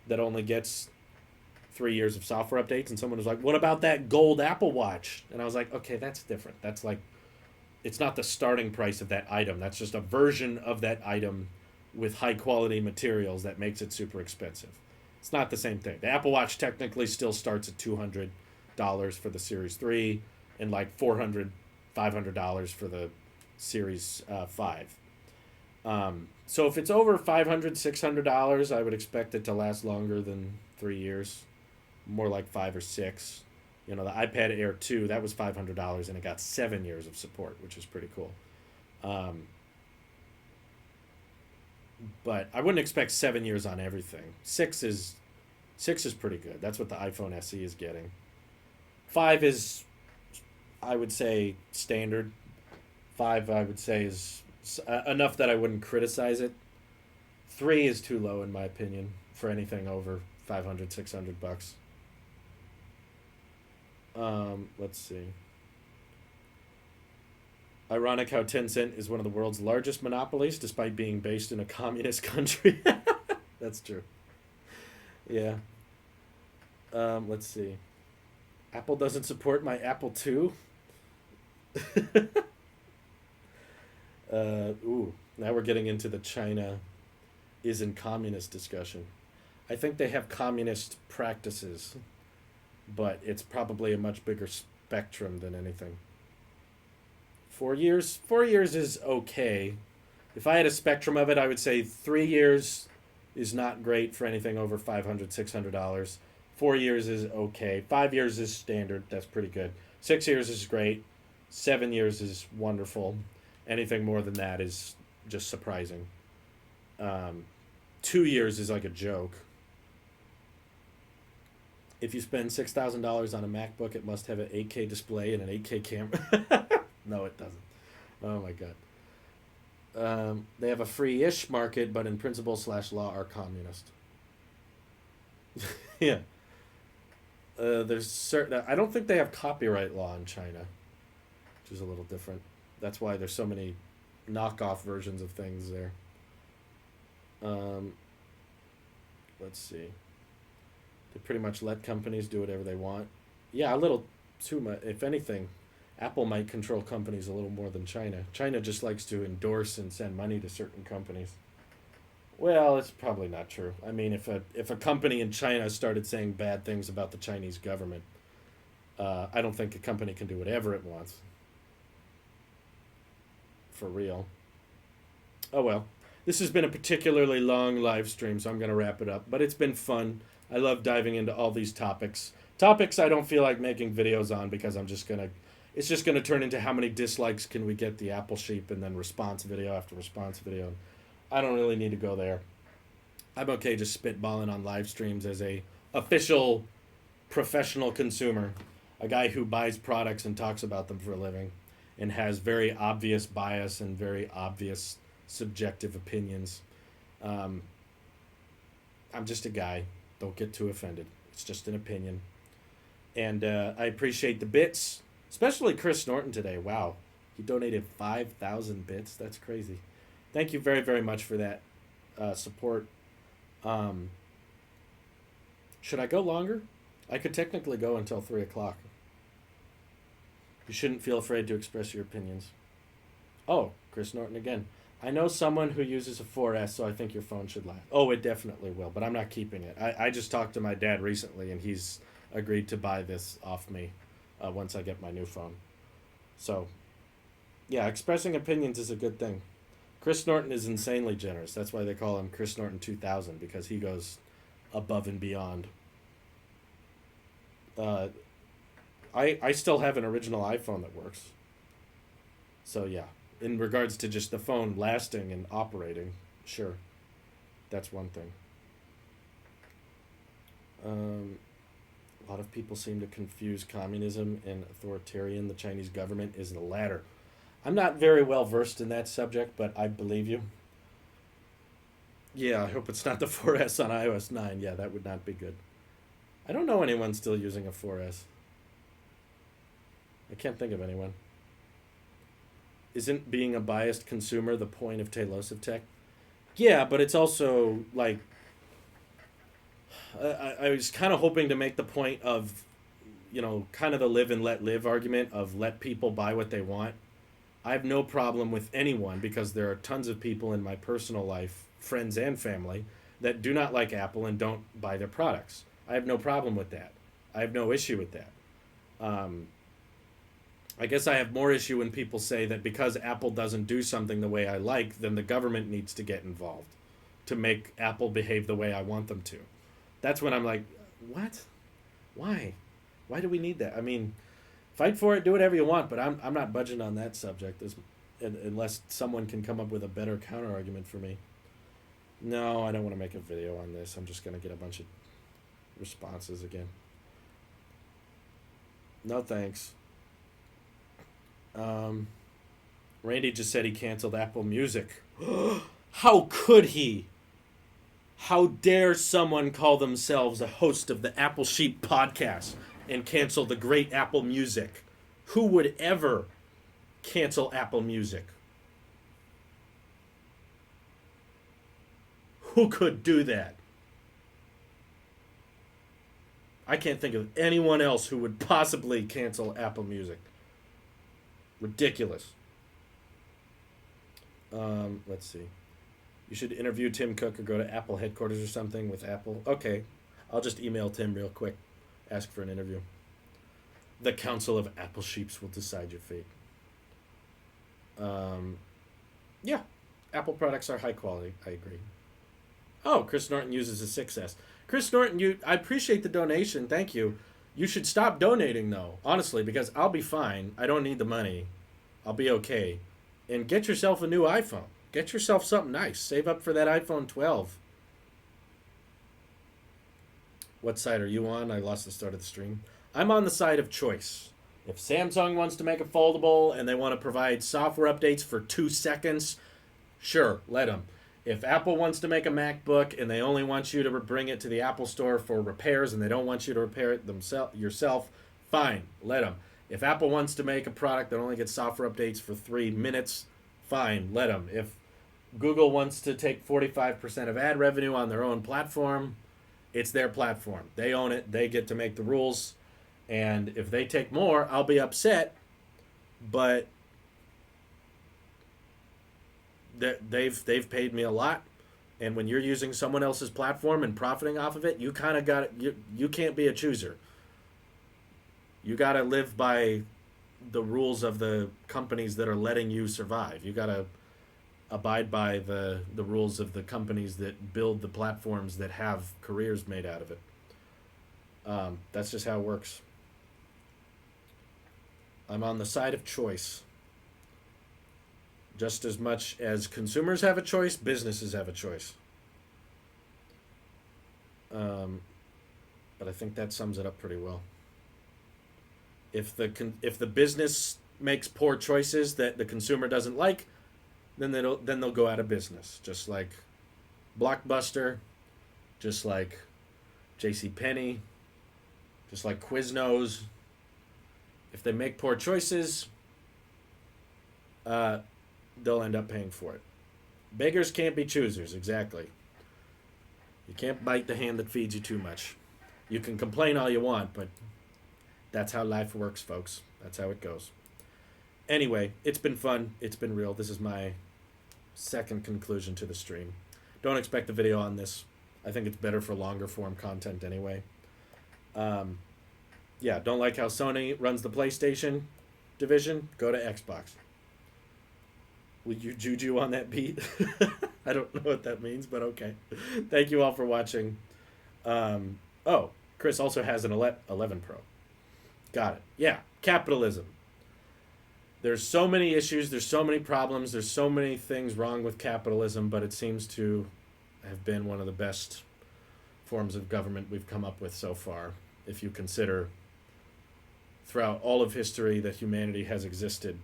that only gets 3 years of software updates, and someone was like, "What about that gold Apple Watch?" And I was like, "Okay, that's different. That's like, it's not the starting price of that item. That's just a version of that item with high quality materials that makes it super expensive. It's not the same thing. The Apple Watch technically still starts at $200 for the Series 3 and like $400, $500 for the Series 5. So if it's over $500, $600, I would expect it to last longer than 3 years, more like 5 or 6. You know, the iPad Air 2, that was $500 and it got 7 years of support, which is pretty cool. Um, but I wouldn't expect 7 years on everything. Six is pretty good. That's what the iPhone SE is getting. 5 is, I would say, standard. 5, I would say, is enough that I wouldn't criticize it. 3 is too low in my opinion for anything over 500, $600. Let's see. Ironic how Tencent is one of the world's largest monopolies despite being based in a communist country. That's true. Yeah. Let's see. Apple doesn't support my Apple II. Now we're getting into the China isn't communist discussion. I think they have communist practices, but it's probably a much bigger spectrum than anything. 4 years? 4 years is okay. If I had a spectrum of it, I would say 3 years is not great for anything over $500, $600. 4 years is okay. 5 years is standard. That's pretty good. 6 years is great. 7 years is wonderful. Anything more than that is just surprising. Um, 2 years is like a joke. If you spend $6,000 on a MacBook, it must have an 8K display and an 8K camera. No, it doesn't. Oh my god. They have a free-ish market, but in principle slash law are communist. Yeah. There's certain. I don't think they have copyright law in China, which is a little different. That's why there's so many knockoff versions of things there. Um, let's see. They pretty much let companies do whatever they want. Yeah, a little too much. If anything, Apple might control companies a little more than China. China just likes to endorse and send money to certain companies. Well, it's probably not true. I mean, if a company in China started saying bad things about the Chinese government, I don't think a company can do whatever it wants. For real. Oh well. This has been a particularly long live stream, so I'm going to wrap it up. But it's been fun. I love diving into all these topics. Topics I don't feel like making videos on because I'm just going to. It's just going to turn into how many dislikes can we get the Apple sheep and then response video after response video. I don't really need to go there. I'm okay just spitballing on live streams as a official professional consumer, a guy who buys products and talks about them for a living and has very obvious bias and very obvious subjective opinions. Um, I'm just a guy. Don't get too offended. It's just an opinion. And I appreciate the bits, especially Chris Norton today. Wow. He donated 5,000 bits. That's crazy. Thank you very, very much for that support. Um, should I go longer? I could technically go until 3 o'clock. You shouldn't feel afraid to express your opinions. Oh, Chris Norton again. I know someone who uses a 4S, so I think your phone should last. Oh, it definitely will, but I'm not keeping it. I just talked to my dad recently, and he's agreed to buy this off me once I get my new phone. So, yeah, expressing opinions is a good thing. Chris Norton is insanely generous. That's why they call him Chris Norton 2000, because he goes above and beyond. Uh, I still have an original iPhone that works. So, yeah. In regards to just the phone lasting and operating, sure. That's one thing. A lot of people seem to confuse communism and authoritarian. The Chinese government is the latter. I'm not very well versed in that subject, but I believe you. Yeah, I hope it's not the 4S on iOS 9. Yeah, that would not be good. I don't know anyone still using a 4S. I can't think of anyone. Isn't being a biased consumer the point of Tailosive Tech? Yeah, but it's also like I was kind of hoping to make the point of, kind of the live and let live argument of let people buy what they want. I have no problem with anyone because there are tons of people in my personal life, friends and family, that do not like Apple and don't buy their products. I have no problem with that. I have no issue with that. Um, I guess I have more issue when people say that because Apple doesn't do something the way I like, then the government needs to get involved to make Apple behave the way I want them to. That's when I'm like, what? Why? Why do we need that? I mean, fight for it, do whatever you want, but I'm not budging on that subject unless someone can come up with a better counter argument for me. No, I don't want to make a video on this. I'm just going to get a bunch of responses again. No thanks. Randy just said he canceled Apple Music. How could he? How dare someone call themselves a host of the Apple Sheep podcast and cancel the great Apple Music? Who would ever cancel Apple Music? Who could do that? I can't think of anyone else who would possibly cancel Apple Music. Ridiculous. Let's see. You should interview Tim Cook or go to Apple headquarters or something with Apple. Okay. I'll just email Tim real quick. Ask for an interview. The Council of Apple Sheeps will decide your fate. Yeah. Apple products are high quality. I agree. Oh, Chris Norton uses a 6S. Chris Norton, I appreciate the donation. Thank you. You should stop donating, though, honestly, because I'll be fine. I don't need the money. I'll be okay. And get yourself a new iPhone. Get yourself something nice. Save up for that iPhone 12. What side are you on? I lost the start of the stream. I'm on the side of choice. If Samsung wants to make a foldable and they want to provide software updates for 2 seconds, sure, let them. If Apple wants to make a MacBook and they only want you to bring it to the Apple Store for repairs and they don't want you to repair it yourself, fine, let them. If Apple wants to make a product that only gets software updates for 3 minutes, fine, let them. If Google wants to take 45% of ad revenue on their own platform, it's their platform. They own it. They get to make the rules. And if they take more, I'll be upset. But they've paid me a lot. And when you're using someone else's platform and profiting off of it, you kind of got you can't be a chooser. You got to live by the rules of the companies that are letting you survive. You got to abide by the rules of the companies that build the platforms that have careers made out of it. That's just how it works. I'm on the side of choice. Just as much as consumers have a choice, businesses have a choice. But I think that sums it up pretty well. If the business makes poor choices that the consumer doesn't like, then they'll go out of business. Just like Blockbuster, just like JCPenney, just like Quiznos. If they make poor choices, they'll end up paying for it. Beggars can't be choosers, exactly. You can't bite the hand that feeds you too much. You can complain all you want, but that's how life works, folks. That's how it goes. Anyway, it's been fun. It's been real. This is my second conclusion to the stream. Don't expect a video on this. I think it's better for longer form content anyway. Yeah, don't like how Sony runs the PlayStation division? Go to Xbox. Will you juju on that beat? I don't know what that means, but okay. Thank you all for watching. Oh, Chris also has an 11 Pro. Got it. Yeah, capitalism. There's so many issues, there's so many problems, there's so many things wrong with capitalism, but it seems to have been one of the best forms of government we've come up with so far, if you consider throughout all of history that humanity has existed.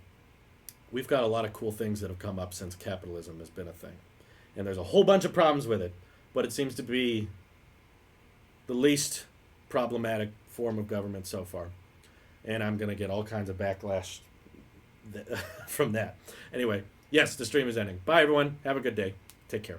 We've got a lot of cool things that have come up since capitalism has been a thing. And there's a whole bunch of problems with it, but it seems to be the least problematic form of government so far. And I'm going to get all kinds of backlash from that. Anyway, yes, the stream is ending. Bye, everyone. Have a good day. Take care.